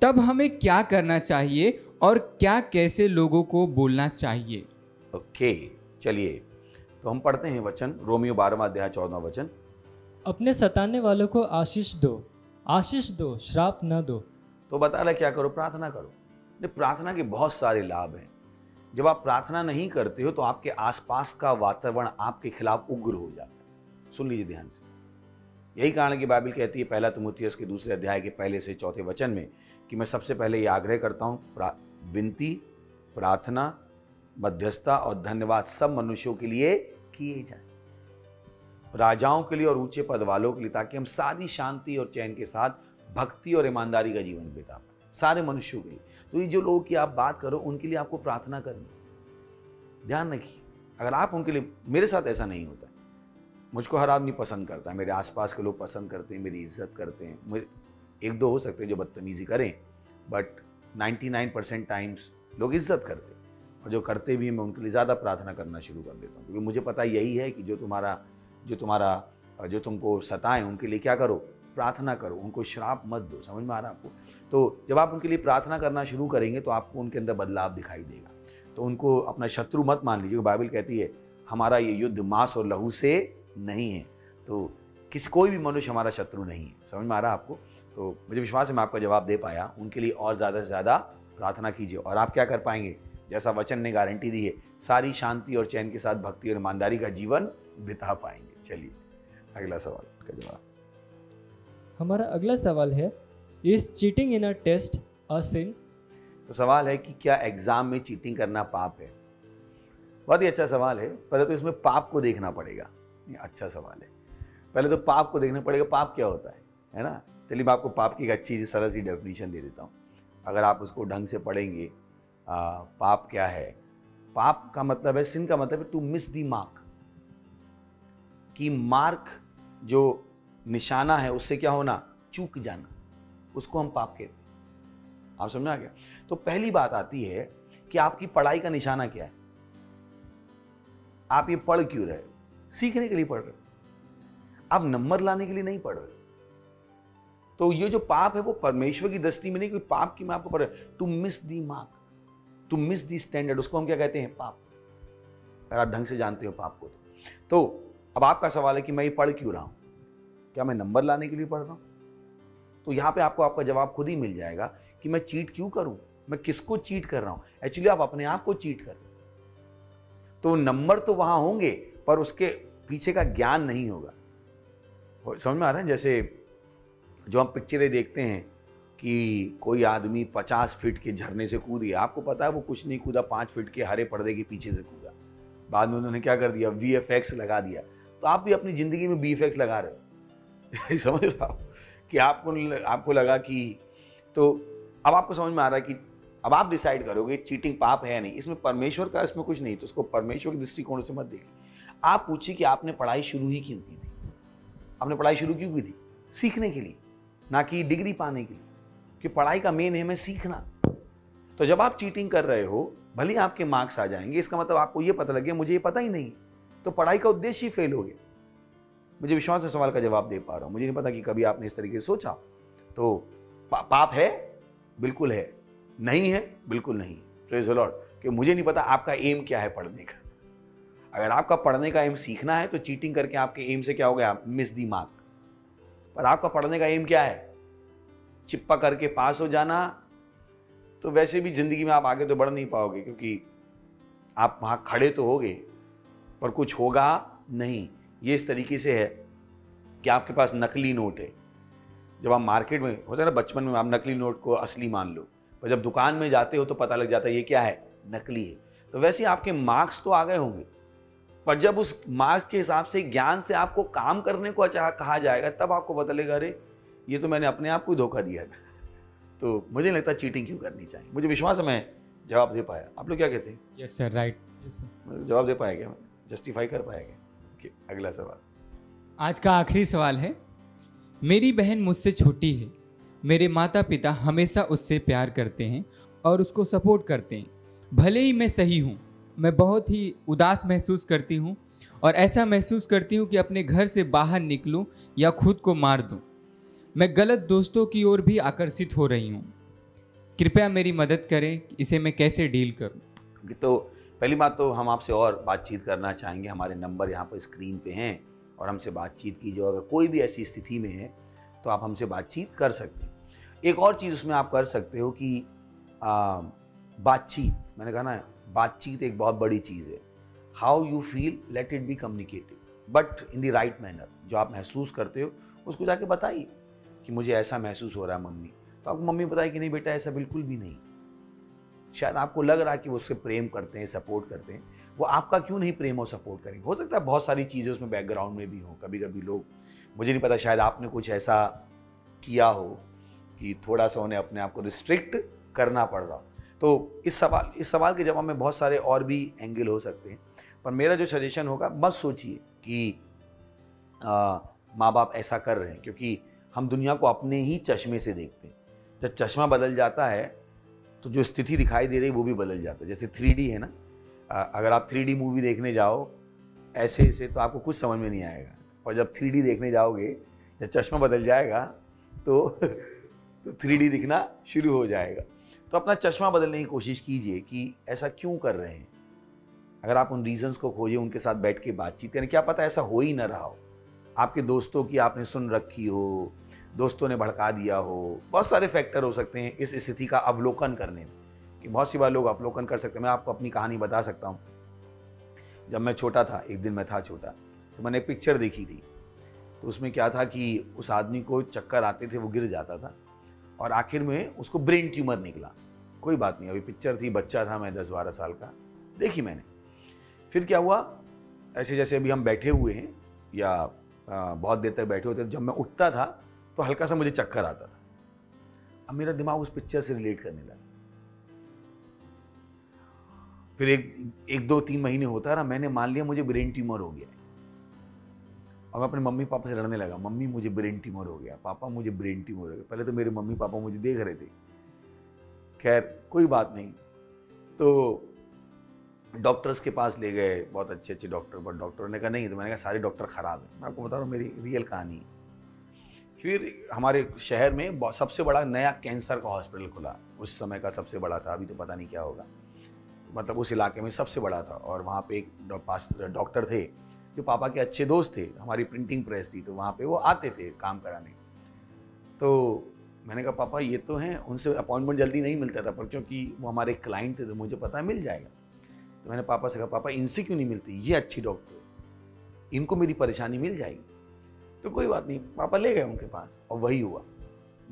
तब हमें क्या करना चाहिए और क्या कैसे लोगों को बोलना चाहिए? ओके, चलिए तो हम पढ़ते हैं वचन, रोमियो 12वां अध्याय 14वां वचन। अपने सताने वालों को आशीष दो, आशीष दो, श्राप न दो। तो बता रहा क्या करो, प्रार्थना करो। नहीं, प्रार्थना के बहुत सारे लाभ हैं। जब आप प्रार्थना नहीं करते हो तो आपके आसपास का वातावरण आपके खिलाफ उग्र हो जाता है। सुन लीजिए ध्यान से। यही कारण है कि बाइबल कहती है पहला तिमुथियुस के 2 अध्याय के 1 से 4 वचन में कि मैं सबसे पहले ये आग्रह करता हूँ, विनती, प्रार्थना, मध्यस्थता और धन्यवाद सब मनुष्यों के लिए किए जाए, राजाओं के लिए और ऊंचे पद वालों के लिए, ताकि हम सारी शांति और चैन के साथ भक्ति और ईमानदारी का जीवन बिता पाए, सारे मनुष्यों के लिए। तो ये जो लोगों की आप बात करो उनके लिए आपको प्रार्थना करनी। ध्यान रखिए, अगर आप उनके लिए, मेरे साथ ऐसा नहीं होता है, मुझको हर आदमी पसंद करता है, मेरे आसपास के लोग पसंद करते हैं, मेरी इज्जत करते हैं। मेरे 1-2 हो सकते हैं जो बदतमीजी करें, बट 99% टाइम्स लोग इज्जत करते हैं, और जो करते भी मैं उनके लिए ज़्यादा प्रार्थना करना शुरू कर देता हूँ, क्योंकि मुझे पता यही है कि जो तुमको सताएं उनके लिए क्या करो, प्रार्थना करो, उनको श्राप मत दो। समझ में आ रहा है आपको? तो जब आप उनके लिए प्रार्थना करना शुरू करेंगे तो आपको उनके अंदर बदलाव दिखाई देगा। तो उनको अपना शत्रु मत मान लीजिए। बाइबल कहती है हमारा ये युद्ध मांस और लहू से नहीं है, तो कोई भी मनुष्य हमारा शत्रु नहीं है। समझ में आ रहा है आपको? तो मुझे विश्वास है मैं आपका जवाब दे पाया। उनके लिए और ज़्यादा से ज़्यादा प्रार्थना कीजिए, और आप क्या कर पाएंगे, जैसा वचन ने गारंटी दी है, सारी शांति और चैन के साथ भक्ति और ईमानदारी का जीवन बिता पाएंगे। चलिए अगला सवाल का जवाब। हमारा अगला सवाल है, is cheating in a test a sin? तो सवाल है कि क्या एग्जाम में चीटिंग करना पाप है? बहुत ही अच्छा सवाल है। पहले तो इसमें पाप को देखना पड़ेगा। ये अच्छा सवाल है। पहले तो पाप को देखना पड़ेगा, पाप क्या होता है ना? चलिए मैं आपको पाप की एक अच्छी सी सरल सी डेफिनेशन दे देता हूँ। अगर आप उसको ढंग से पढ़ेंगे, पाप क्या है? पाप का मतलब है, सिन का मतलब है टू मिस दी मार्क, कि मार्क जो निशाना है उससे क्या होना, चूक जाना, उसको हम पाप कहते हैं। आप समझ में आ गया? तो पहली बात आती है कि आपकी पढ़ाई का निशाना क्या है। आप ये पढ़ क्यों रहे हो? सीखने के लिए पढ़ रहे हो, आप नंबर लाने के लिए नहीं पढ़ रहे। तो ये जो पाप है वो परमेश्वर की दृष्टि में नहीं, कोई पाप की मैं आपको पढ़ रहा, to miss the mark, to miss the standard, उसको हम क्या कहते हैं, पाप। अगर आप ढंग से जानते हो पाप को तो अब आपका सवाल है कि मैं ये पढ़ क्यों रहा हूं, क्या मैं नंबर लाने के लिए पढ़ रहा हूं? तो यहां पे आपको आपका जवाब खुद ही मिल जाएगा कि मैं चीट क्यों करूं, मैं किसको चीट कर रहा हूं। एक्चुअली आप अपने आप को चीट कर रहे हो। तो नंबर तो वहां होंगे पर उसके पीछे का ज्ञान नहीं होगा। समझ में आ रहा है? जैसे जो हम पिक्चरें देखते हैं कि कोई आदमी 50 फीट के झरने से कूद गया, आपको पता है वो कुछ नहीं कूदा, 5 फीट के हरे पर्दे के पीछे से कूदा। बाद में उन्होंने क्या कर दिया, VFX लगा दिया। तो आप भी अपनी जिंदगी में VFX लगा रहे हो समझ रहे हो कि आपको लगा कि, तो अब आपको समझ में आ रहा है कि अब आप डिसाइड करोगे चीटिंग पाप है या नहीं। इसमें परमेश्वर का इसमें कुछ नहीं, तो उसको परमेश्वर के दृष्टिकोण से मत देखिए। आप पूछिए कि आपने पढ़ाई शुरू ही क्यों की थी। आपने पढ़ाई शुरू क्यों की थी? सीखने के लिए, ना कि डिग्री पाने के लिए। कि पढ़ाई का मेन एम है सीखना। तो जब आप चीटिंग कर रहे हो, भले ही आपके मार्क्स आ जाएंगे, इसका मतलब आपको ये पता लग गया मुझे ये पता ही नहीं, तो पढ़ाई का उद्देश्य ही फेल हो गया। मुझे विश्वास है सवाल का जवाब दे पा रहा हूं। मुझे नहीं पता कि कभी आपने इस तरीके से सोचा। तो पाप है, बिल्कुल है, नहीं है, बिल्कुल नहीं। Praise the Lord. कि मुझे नहीं पता आपका एम क्या है पढ़ने का। अगर आपका पढ़ने का एम सीखना है तो चीटिंग करके आपके एम से क्या हो गया, मिस दी मार्क। पर आपका पढ़ने का एम क्या है, चिप्पा करके पास हो जाना, तो वैसे भी जिंदगी में आप आगे तो बढ़ नहीं पाओगे, क्योंकि आप वहां खड़े तो होगे पर कुछ होगा नहीं। ये इस तरीके से है कि आपके पास नकली नोट है। जब आप मार्केट में होता है ना, बचपन में आप नकली नोट को असली मान लो, पर जब दुकान में जाते हो तो पता लग जाता है ये क्या है, नकली है। तो वैसे ही आपके मार्क्स तो आ गए होंगे, पर जब उस मार्क्स के हिसाब से ज्ञान से आपको काम करने को कहा जाएगा, तब आपको पता लगेगा अरे ये तो मैंने अपने आप को धोखा दिया था। तो मुझे नहीं लगता चीटिंग क्यों करनी चाहिए। मुझे विश्वास है मैं जवाब दे पाया। आप लोग क्या कहते हैं? Yes sir, right. Yes sir, जवाब दे पाया क्या, मैं जस्टिफाई कर पाया क्या? अगला सवाल। आज का आखिरी सवाल है। मेरी बहन मुझसे छोटी है। मेरे माता पिता हमेशा उससे प्यार करते हैं और उसको सपोर्ट करते हैं। भले ही मैं सही हूँ, मैं बहुत ही उदास महसूस करती हूँ और ऐसा महसूस करती हूँ कि अपने घर से बाहर निकलूँ या खुद को मार दूँ। मैं गलत दोस्तों की ओर भी आकर्षित हो रही हूँ। कृपया मेरी मदद करें, इसे मैं कैसे डील करूँ? तो पहली बात तो हम आपसे और बातचीत करना चाहेंगे। हमारे नंबर यहाँ पर स्क्रीन पे हैं और हमसे बातचीत कीजिए। अगर कोई भी ऐसी स्थिति में है तो आप हमसे बातचीत कर सकते हैं। एक और चीज़ उसमें आप कर सकते हो कि बातचीत, मैंने कहा ना, बातचीत एक बहुत बड़ी चीज़ है। How you feel, let it be communicated, but in the right manner. जो आप महसूस करते हो उसको जाके बताइए कि मुझे ऐसा महसूस हो रहा है मम्मी। तो आपको मम्मी बताए कि नहीं बेटा ऐसा बिल्कुल भी नहीं। शायद आपको लग रहा है कि वो उससे प्रेम करते हैं, सपोर्ट करते हैं, वो आपका क्यों नहीं प्रेम और सपोर्ट करेंगे। हो सकता है बहुत सारी चीज़ें उसमें बैकग्राउंड में भी हो। कभी कभी लोग, मुझे नहीं पता, शायद आपने कुछ ऐसा किया हो कि थोड़ा सा उन्हें अपने आप को रिस्ट्रिक्ट करना पड़ रहा हो। तो इस सवाल के जवाब में बहुत सारे और भी एंगल हो सकते हैं, पर मेरा जो सजेशन होगा, मत सोचिए कि माँ बाप ऐसा कर रहे हैं, क्योंकि हम दुनिया को अपने ही चश्मे से देखते हैं। जब चश्मा बदल जाता है तो जो स्थिति दिखाई दे रही है वो भी बदल जाता है। जैसे 3D है ना, अगर आप 3D मूवी देखने जाओ ऐसे तो आपको कुछ समझ में नहीं आएगा, और जब 3D देखने जाओगे, जब चश्मा बदल जाएगा तो 3D दिखना शुरू हो जाएगा। तो अपना चश्मा बदलने की कोशिश कीजिए कि ऐसा क्यों कर रहे हैं। अगर आप उन रीजंस को खोजिए, उनके साथ बैठ के बातचीत करें। क्या पता ऐसा हो ही ना रहा हो, आपके दोस्तों की आपने सुन रखी हो, दोस्तों ने भड़का दिया हो। बहुत सारे फैक्टर हो सकते हैं इस स्थिति का अवलोकन करने में, कि बहुत सी बार लोग अवलोकन कर सकते हैं। मैं आपको अपनी कहानी बता सकता हूँ। जब मैं छोटा था, एक दिन मैं था छोटा, तो मैंने एक पिक्चर देखी थी। तो उसमें क्या था कि उस आदमी को चक्कर आते थे, वो गिर जाता था और आखिर में उसको ब्रेन ट्यूमर निकला। कोई बात नहीं, अभी पिक्चर थी, बच्चा था मैं 10-12 साल का, देखी मैंने। फिर क्या हुआ, ऐसे जैसे अभी हम बैठे हुए हैं या बहुत देर तक बैठे होते थे, जब मैं उठता था तो हल्का सा मुझे चक्कर आता था। अब मेरा दिमाग उस पिक्चर से रिलेट करने लगा। फिर एक 2-3 महीने होता रहा, मैंने मान लिया मुझे ब्रेन ट्यूमर हो गया। और मैं अपने मम्मी पापा से लड़ने लगा, मम्मी मुझे ब्रेन ट्यूमर हो गया, पापा मुझे ब्रेन ट्यूमर हो गया। पहले तो मेरे मम्मी पापा मुझे देख रहे थे, खैर कोई बात नहीं। तो डॉक्टर्स के पास ले गए, बहुत अच्छे अच्छे डॉक्टर, पर डॉक्टर ने कहा नहीं। तो मैंने कहा सारे डॉक्टर खराब हैं। मैं आपको बता रहा हूँ, मेरी रियल कहानी। फिर हमारे शहर में सबसे बड़ा नया कैंसर का हॉस्पिटल खुला, उस समय का सबसे बड़ा था, अभी तो पता नहीं क्या होगा, मतलब उस इलाके में सबसे बड़ा था। और वहाँ पे एक डॉक्टर थे जो पापा के अच्छे दोस्त थे। हमारी प्रिंटिंग प्रेस थी, तो वहाँ पे वो आते थे काम कराने। तो मैंने कहा पापा ये तो हैं, उनसे अपॉइंटमेंट जल्दी नहीं मिलता था, पर क्योंकि वो हमारे क्लाइंट थे तो मुझे पता है मिल जाएगा। तो मैंने पापा से कहा पापा इनसे क्यों नहीं मिलती, ये अच्छी डॉक्टर, इनको मेरी परेशानी मिल जाएगी। तो कोई बात नहीं, पापा ले गए उनके पास, और वही हुआ।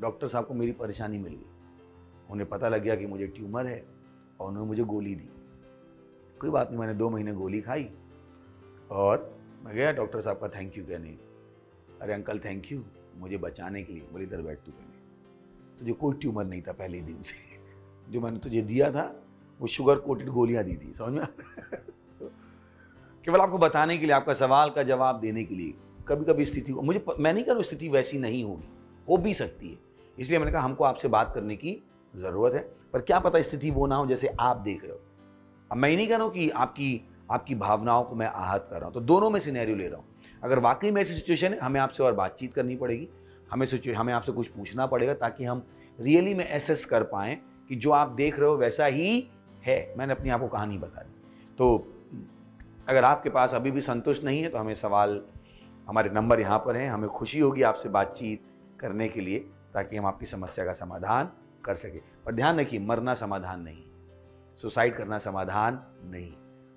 डॉक्टर साहब को मेरी परेशानी मिल गई। उन्हें पता लग गया कि मुझे ट्यूमर है और उन्होंने मुझे गोली दी। कोई बात नहीं, मैंने 2 महीने गोली खाई और मैं गया डॉक्टर साहब का थैंक यू कहने। अरे अंकल थैंक यू मुझे बचाने के लिए। बोले इधर बैठ तू कहने, तुझे कोई ट्यूमर नहीं था पहले दिन से, जो मैंने तुझे दिया था वो शुगर कोटेड गोलियां दी थी, समझ में आ रहा है? केवल आपको बताने के लिए, आपका सवाल का जवाब देने के लिए। कभी कभी स्थिति को मैं नहीं कह रहा स्थिति वैसी नहीं होगी, हो भी सकती है। इसलिए मैंने कहा हमको आपसे बात करने की ज़रूरत है, पर क्या पता स्थिति वो ना हो जैसे आप देख रहे हो। अब मैं नहीं कह रहा हूँ कि आपकी भावनाओं को मैं आहत कर रहा हूँ, तो दोनों में सिनेरियो ले रहा हूँ। अगर वाकई में ऐसी सिचुएशन है, हमें आपसे और बातचीत करनी पड़ेगी, हमें आपसे कुछ पूछना पड़ेगा, ताकि हम रियली में एसेस कर पाएँ कि जो आप देख रहे हो वैसा ही है। मैंने अपनी आपको कहानी बता दी। तो अगर आपके पास अभी भी संतुष्ट नहीं है, तो हमें सवाल, हमारे नंबर यहाँ पर हैं, हमें खुशी होगी आपसे बातचीत करने के लिए, ताकि हम आपकी समस्या का समाधान कर सके। पर ध्यान रखिए, मरना समाधान नहीं, सुसाइड करना समाधान नहीं।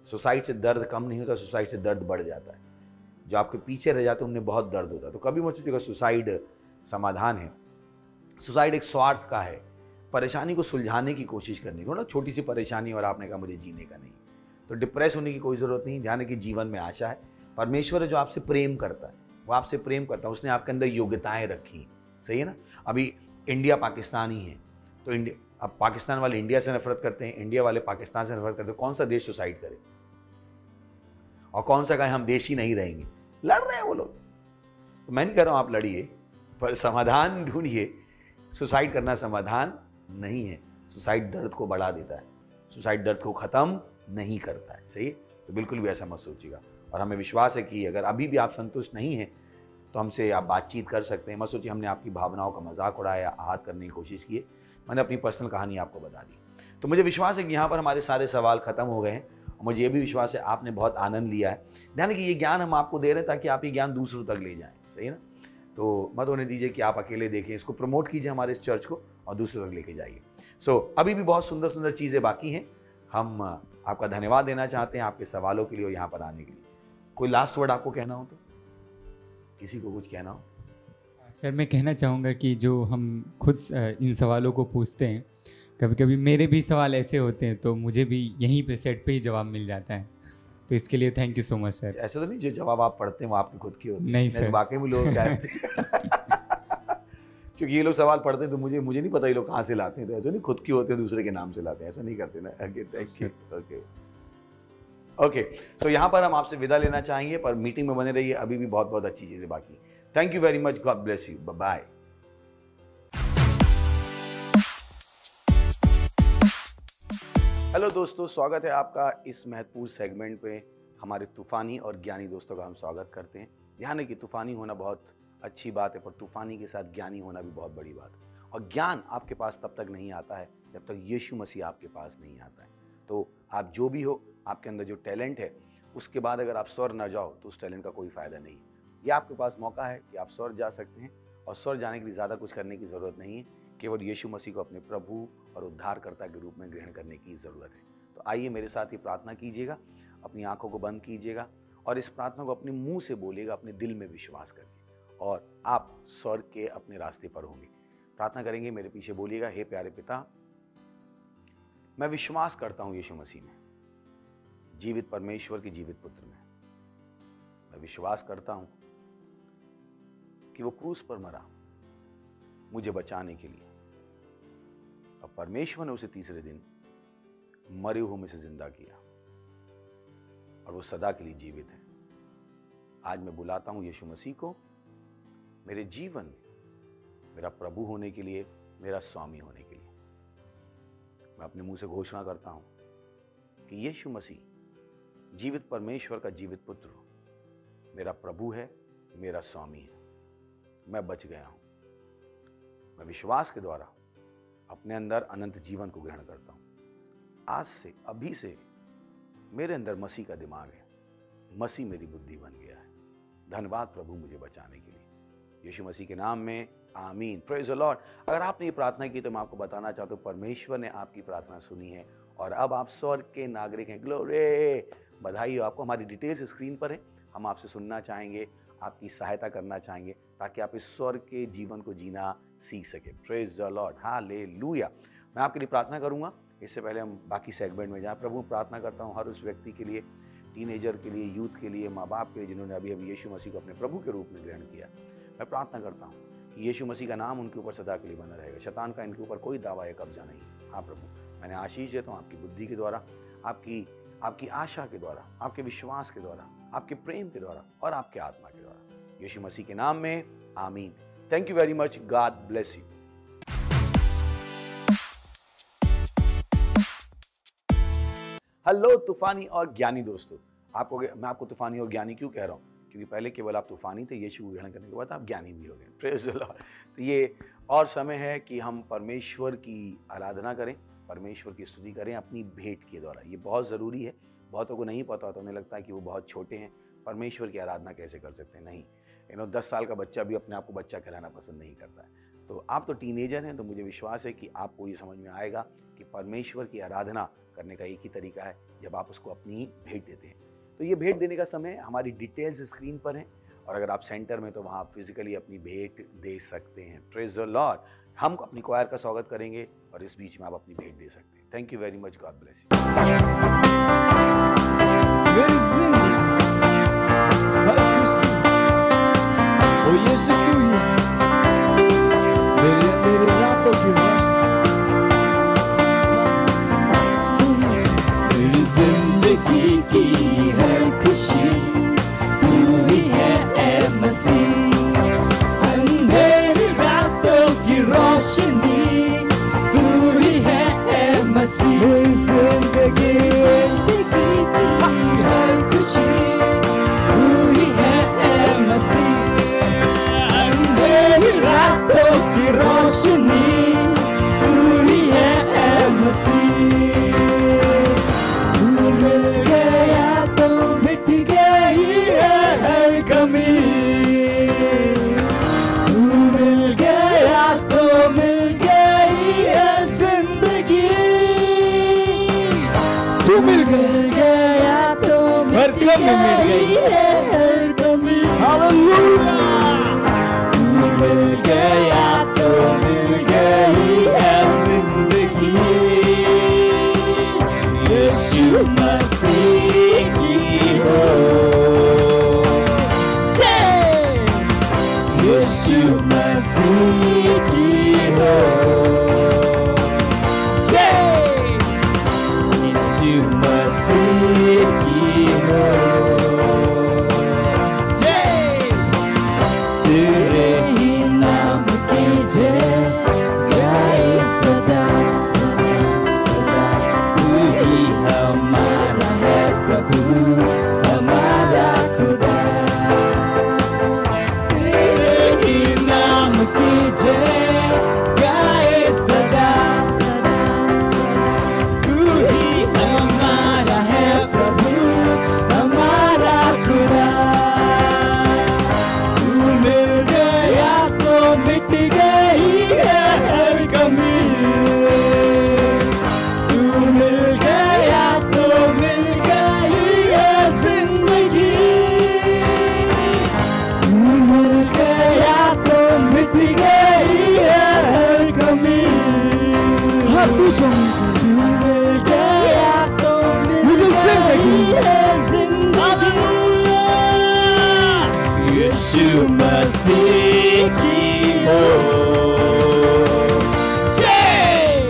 सुसाइड से दर्द कम नहीं होता, सुसाइड से दर्द बढ़ जाता है। जो आपके पीछे रह जाते हैं उन्हें बहुत दर्द होता है। तो कभी मत सोचिएगा सुसाइड समाधान है। सुसाइड एक स्वार्थ का है, परेशानी को सुलझाने की कोशिश करनी हो ना, छोटी सी परेशानी और आपने कहा मुझे जीने का नहीं, तो डिप्रेस होने की कोई ज़रूरत नहीं। ध्यान रखिए, जीवन में आशा है। परमेश्वर है जो आपसे प्रेम करता है, वो आपसे प्रेम करता है, उसने आपके अंदर योग्यताएं रखी, सही है ना। अभी इंडिया पाकिस्तान ही है, तो अब पाकिस्तान वाले इंडिया से नफरत करते हैं, इंडिया वाले पाकिस्तान से नफरत करते हैं। कौन सा देश सुसाइड करे और कौन सा कहे हम देश ही नहीं रहेंगे? लड़ रहे हैं वो लोग। तो मैं नहीं कह रहा हूं आप लड़िए, पर समाधान ढूंढिए। सुसाइड करना समाधान नहीं है। सुसाइड दर्द को बढ़ा देता है, सुसाइड दर्द को खत्म नहीं करता है, सही। तो बिल्कुल भी ऐसा मत सोचिएगा। और हमें विश्वास है कि अगर अभी भी आप संतुष्ट नहीं हैं, तो हमसे आप बातचीत कर सकते हैं। मत सोचिए हमने आपकी भावनाओं का मजाक उड़ाया, आहत करने की कोशिश की। मैंने अपनी पर्सनल कहानी आपको बता दी। तो मुझे विश्वास है कि यहाँ पर हमारे सारे सवाल खत्म हो गए हैं, और मुझे ये भी विश्वास है आपने बहुत आनंद लिया है। ध्यान कि ये ज्ञान हम आपको दे रहे हैं ताकि आप ये ज्ञान दूसरों तक ले जाएं, सही है ना। तो मत होने दीजिए कि आप अकेले देखें, इसको प्रमोट कीजिए हमारे इस चर्च को और दूसरों तक लेके जाइए। अभी भी बहुत सुंदर सुंदर चीज़ें बाकी हैं। हम आपका धन्यवाद देना चाहते हैं आपके सवालों के लिए और यहाँ पर आने के लिए। कोई लास्ट वर्ड आपको कहना हो तो, किसी को कुछ कहना हो? सर, मैं कहना चाहूँगा कि जो हम खुद इन सवालों को पूछते हैं, कभी कभी मेरे भी सवाल ऐसे होते हैं, तो मुझे भी यहीं पे सेट पे ही जवाब मिल जाता है। तो इसके लिए thank you so much sir. ऐसा तो नहीं जो जवाब आप पढ़ते हैं वो आपके खुद के होते हैं? नहीं सर, वाकई में लोग क्योंकि ये लोग सवाल पढ़ते हैं तो मुझे नहीं पता ये लोग कहाँ से लाते हैं। तो ऐसा नहीं खुद के होते हैं दूसरे के नाम से लाते हैं, ऐसा नहीं करते ना। ओके, सो यहाँ पर हम आपसे विदा लेना चाहेंगे, पर मीटिंग में बने रहिए, अभी भी बहुत बहुत अच्छी चीज़ें बाकी। Thank you very much, God bless you, bye bye. Hello दोस्तों, स्वागत है आपका इस महत्वपूर्ण सेगमेंट पे। हमारे तूफानी और ज्ञानी दोस्तों का हम स्वागत करते हैं। ध्यान है कि तूफानी होना बहुत अच्छी बात है, पर तूफानी के साथ ज्ञानी होना भी बहुत बड़ी बात है। और ज्ञान आपके पास तब तक नहीं आता है जब तक यीशु मसीह आपके पास नहीं आता है। तो आप जो भी हो, आपके अंदर जो टैलेंट है, उसके बाद अगर आप स्वर्ग न जाओ तो उस टैलेंट का कोई फ़ायदा नहीं है। यह आपके पास मौका है कि आप स्वर्ग जा सकते हैं, और स्वर्ग जाने के लिए ज़्यादा कुछ करने की ज़रूरत नहीं है। केवल यीशु मसीह को अपने प्रभु और उद्धारकर्ता के रूप में ग्रहण करने की ज़रूरत है। तो आइए मेरे साथ ये प्रार्थना कीजिएगा, अपनी आंखों को बंद कीजिएगा और इस प्रार्थना को अपने मुंह से बोलिएगा, अपने दिल में विश्वास करके, और आप स्वर्ग के अपने रास्ते पर होंगे। प्रार्थना करेंगे, मेरे पीछे बोलिएगा। हे प्यारे पिता, मैं विश्वास करता हूँ यीशु मसीह में, जीवित परमेश्वर के जीवित पुत्र में। मैं विश्वास करता हूँ कि वो क्रूस पर मरा मुझे बचाने के लिए, और परमेश्वर ने उसे तीसरे दिन मरे हुए में से जिंदा किया, और वो सदा के लिए जीवित है। आज मैं बुलाता हूं यीशु मसीह को मेरे जीवन में मेरा प्रभु होने के लिए, मेरा स्वामी होने के लिए। मैं अपने मुंह से घोषणा करता हूं कि यीशु मसीह जीवित परमेश्वर का जीवित पुत्र मेरा प्रभु है, मेरा स्वामी है। मैं बच गया हूं। मैं विश्वास के द्वारा अपने अंदर अनंत जीवन को ग्रहण करता हूं। आज से, अभी से मेरे अंदर मसीह का दिमाग है, मसीह मेरी बुद्धि बन गया है। धन्यवाद प्रभु मुझे बचाने के लिए, यीशु मसीह के नाम में, आमीन। Praise the Lord. अगर आपने ये प्रार्थना की तो मैं आपको बताना चाहता हूँ, परमेश्वर ने आपकी प्रार्थना सुनी है और अब आप स्वर्ग के नागरिक हैं। ग्लोरी, बधाई हो आपको। हमारी डिटेल्स स्क्रीन पर है। हम आपसे सुनना चाहेंगे, आपकी सहायता करना चाहेंगे, ताकि आप इस स्वर्ग के जीवन को जीना सीख सके। Praise the Lord, hallelujah. मैं आपके लिए प्रार्थना करूंगा। इससे पहले हम बाकी सेगमेंट में जाएं, प्रभु प्रार्थना करता हूं हर उस व्यक्ति के लिए, टीनेजर के लिए, यूथ के लिए, माँ बाप के लिए, जिन्होंने अभी अभी यीशु मसीह को अपने प्रभु के रूप में ग्रहण किया। मैं प्रार्थना करता हूं कि यीशु मसीह का नाम उनके ऊपर सदा के लिए बना रहेगा। शैतान का इनके ऊपर कोई दावा या कब्जा नहीं। हाँ प्रभु, मैंने आशीष देता हूँ आपकी बुद्धि के द्वारा, आपकी आशा के द्वारा, आपके विश्वास के द्वारा, आपके प्रेम के द्वारा और आपके आत्मा के द्वारा, यीशु मसीह के नाम में, आमीन। Thank you very much. God bless you. Hello तूफानी और ज्ञानी दोस्तों, मैं आपको तूफानी और ज्ञानी क्यों कह रहा हूँ? क्योंकि पहले केवल आप तूफानी थे, यीशु को ग्रहण करने के बाद आप ज्ञानी भी हो गए। Praise the Lord. तो ये और समय है कि हम परमेश्वर की आराधना करें, परमेश्वर की स्तुति करें अपनी भेंट के द्वारा। ये बहुत ज़रूरी है। बहुतों को नहीं पता होता, उन्हें लगता है कि वो बहुत छोटे हैं, परमेश्वर की आराधना कैसे कर सकते हैं। नहीं, 10 साल का बच्चा भी अपने आप को बच्चा कहलाना पसंद नहीं करता है। तो आप तो टीनेजर हैं, तो मुझे विश्वास है कि आपको ये समझ में आएगा कि परमेश्वर की आराधना करने का एक ही तरीका है, जब आप उसको अपनी भेंट देते हैं। तो ये भेंट देने का समय हमारी डिटेल्स स्क्रीन पर हैं, और अगर आप सेंटर में तो वहाँ आप फिजिकली अपनी भेंट दे सकते हैं। Praise the Lord. हम अपनी क्वायर का स्वागत करेंगे और इस बीच में आप अपनी भेंट दे सकते हैं। Thank you very much, God bless you. मेरी जिंदगी हर खुशी ओ यीशु तू ही है, मेरी अंधेरी रातों की रोशनी तू ही है। मेरी जिंदगी की हर खुशी तू ही है ए मसीह, अंधेरी रातों की रोशनी तू ही है ए मसीह। मेरी जिंदगी की हर खुशी तू ही है ए मसीह, अंधेरी रातों की रोशनी तू ही है ए मसीह। तू मिल गया तो मिट गई है हर कमी, तू मिल गया तो मिल गई है जिंदगी, तू मिल गया तो हर कमी मिल गई है हर कमी। हालेलुया। तू मिल गया तो मिल गई है जिंदगी, यीशु मसीह की हो जय, यीशु मसीह की हो जय, यीशु मसीह की हो जय। तेरे ही नाम की जय गाए सदा सदा सदा, तू ही हमारा है प्रभु, हमारा खुदा। तेरे ही नाम की जय गाए सदा सदा सदा, तू ही हमारा है प्रभु, हमारा खुदा। तू मिल गया तो मिट गई है हर कमी, तू मिल गया तो मिल गई है जिंदगी, तू मिल गया तो मिट गई है हर कमी। हाँ तू जो मिल गया तो मुझे जिंदगी है जिंदगी, यीशु मसीह की हो जय,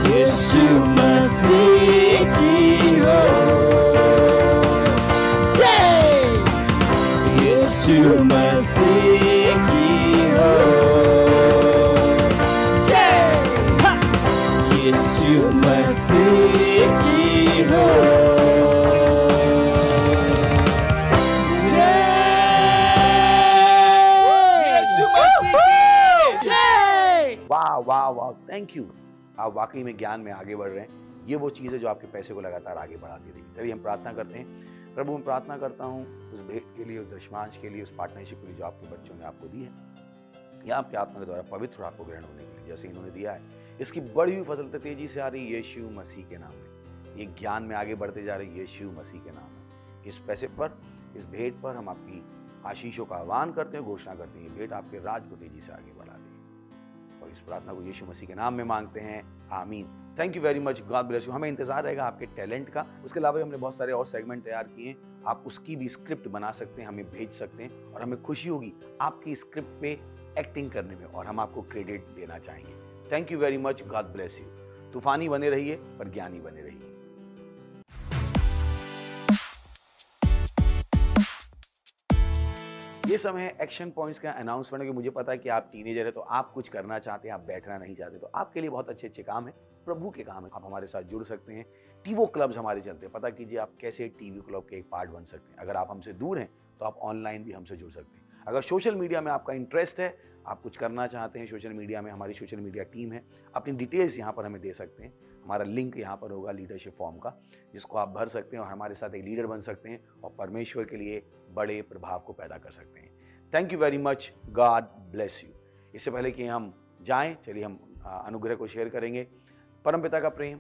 यीशु मसीह की हो जय, यीशु मसीह की हो जय, यीशु मसीह की हो जय, यीशु मसीह की जय। वाह वाह वाह, थैंक यू। आप वाकई में ज्ञान में आगे बढ़ रहे हैं। ये वो चीज़ है जो आपके पैसे को लगातार आगे बढ़ाती रहेगी। चलिए हम प्रार्थना करते हैं। प्रभु, मैं प्रार्थना करता हूँ उस भेंट के लिए, उस दशमांश के लिए, उस पार्टनरशिप के लिए जो आपके बच्चों ने आपको दी है, या आपके आत्मा के द्वारा पवित्र आपको ग्रहण होने के लिए जैसे इन्होंने दिया है, इसकी बढ़ी हुई फसलते तेजी से आ रही यीशु मसीह के नाम में। ये ज्ञान में आगे बढ़ते जा रही यीशु मसीह के नाम में। इस पैसे पर, इस भेंट पर हम आपकी आशीषों का आह्वान करते हैं, घोषणा करते हैं, ये भेंट आपके राज को तेजी से आगे बढ़ा देगी। और इस प्रार्थना को यीशु मसीह के नाम में मांगते हैं, आमीन। Thank you very much, God bless you. हमें इंतजार रहेगा आपके टैलेंट का। उसके अलावा हमने बहुत सारे और सेगमेंट तैयार किए हैं, आप उसकी भी स्क्रिप्ट बना सकते हैं, हमें भेज सकते हैं, और हमें खुशी होगी आपकी स्क्रिप्ट पे एक्टिंग करने में, और हम आपको क्रेडिट देना चाहेंगे। Thank you very much, God bless you. तूफानी बने रहिए पर ज्ञानी बने रहिए। ये समय है एक्शन पॉइंट्स का अनाउंसमेंट, कि मुझे पता है कि आप टीनेजर है तो आप कुछ करना चाहते हैं, आप बैठना नहीं चाहते, तो आपके लिए बहुत अच्छे अच्छे काम है, प्रभु के काम है। आप हमारे साथ जुड़ सकते हैं। टीवो क्लब्स हमारे चलते हैं, पता कीजिए आप कैसे टीवी क्लब के एक पार्ट बन सकते हैं। अगर आप हमसे दूर हैं तो आप ऑनलाइन भी हमसे जुड़ सकते हैं। अगर सोशल मीडिया में आपका इंटरेस्ट है, आप कुछ करना चाहते हैं सोशल मीडिया में, हमारी सोशल मीडिया टीम है, अपनी डिटेल्स यहाँ पर हमें दे सकते हैं। हमारा लिंक यहाँ पर होगा लीडरशिप फॉर्म का, जिसको आप भर सकते हैं और हमारे साथ एक लीडर बन सकते हैं और परमेश्वर के लिए बड़े प्रभाव को पैदा कर सकते हैं। Thank you very much, God bless you. इससे पहले कि हम जाएं, चलिए हम अनुग्रह को शेयर करेंगे। परमपिता का प्रेम,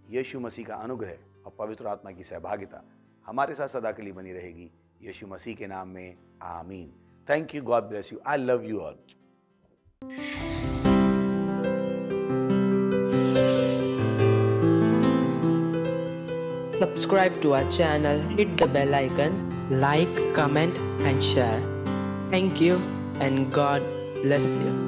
यीशु मसीह का अनुग्रह और पवित्र आत्मा की सहभागिता हमारे साथ सदा के लिए बनी रहेगी, यीशु मसीह के नाम में, आमीन। Thank you, God bless you, I love you all. Subscribe to our channel, hit the bell icon, like, comment and share. Thank you and God bless you.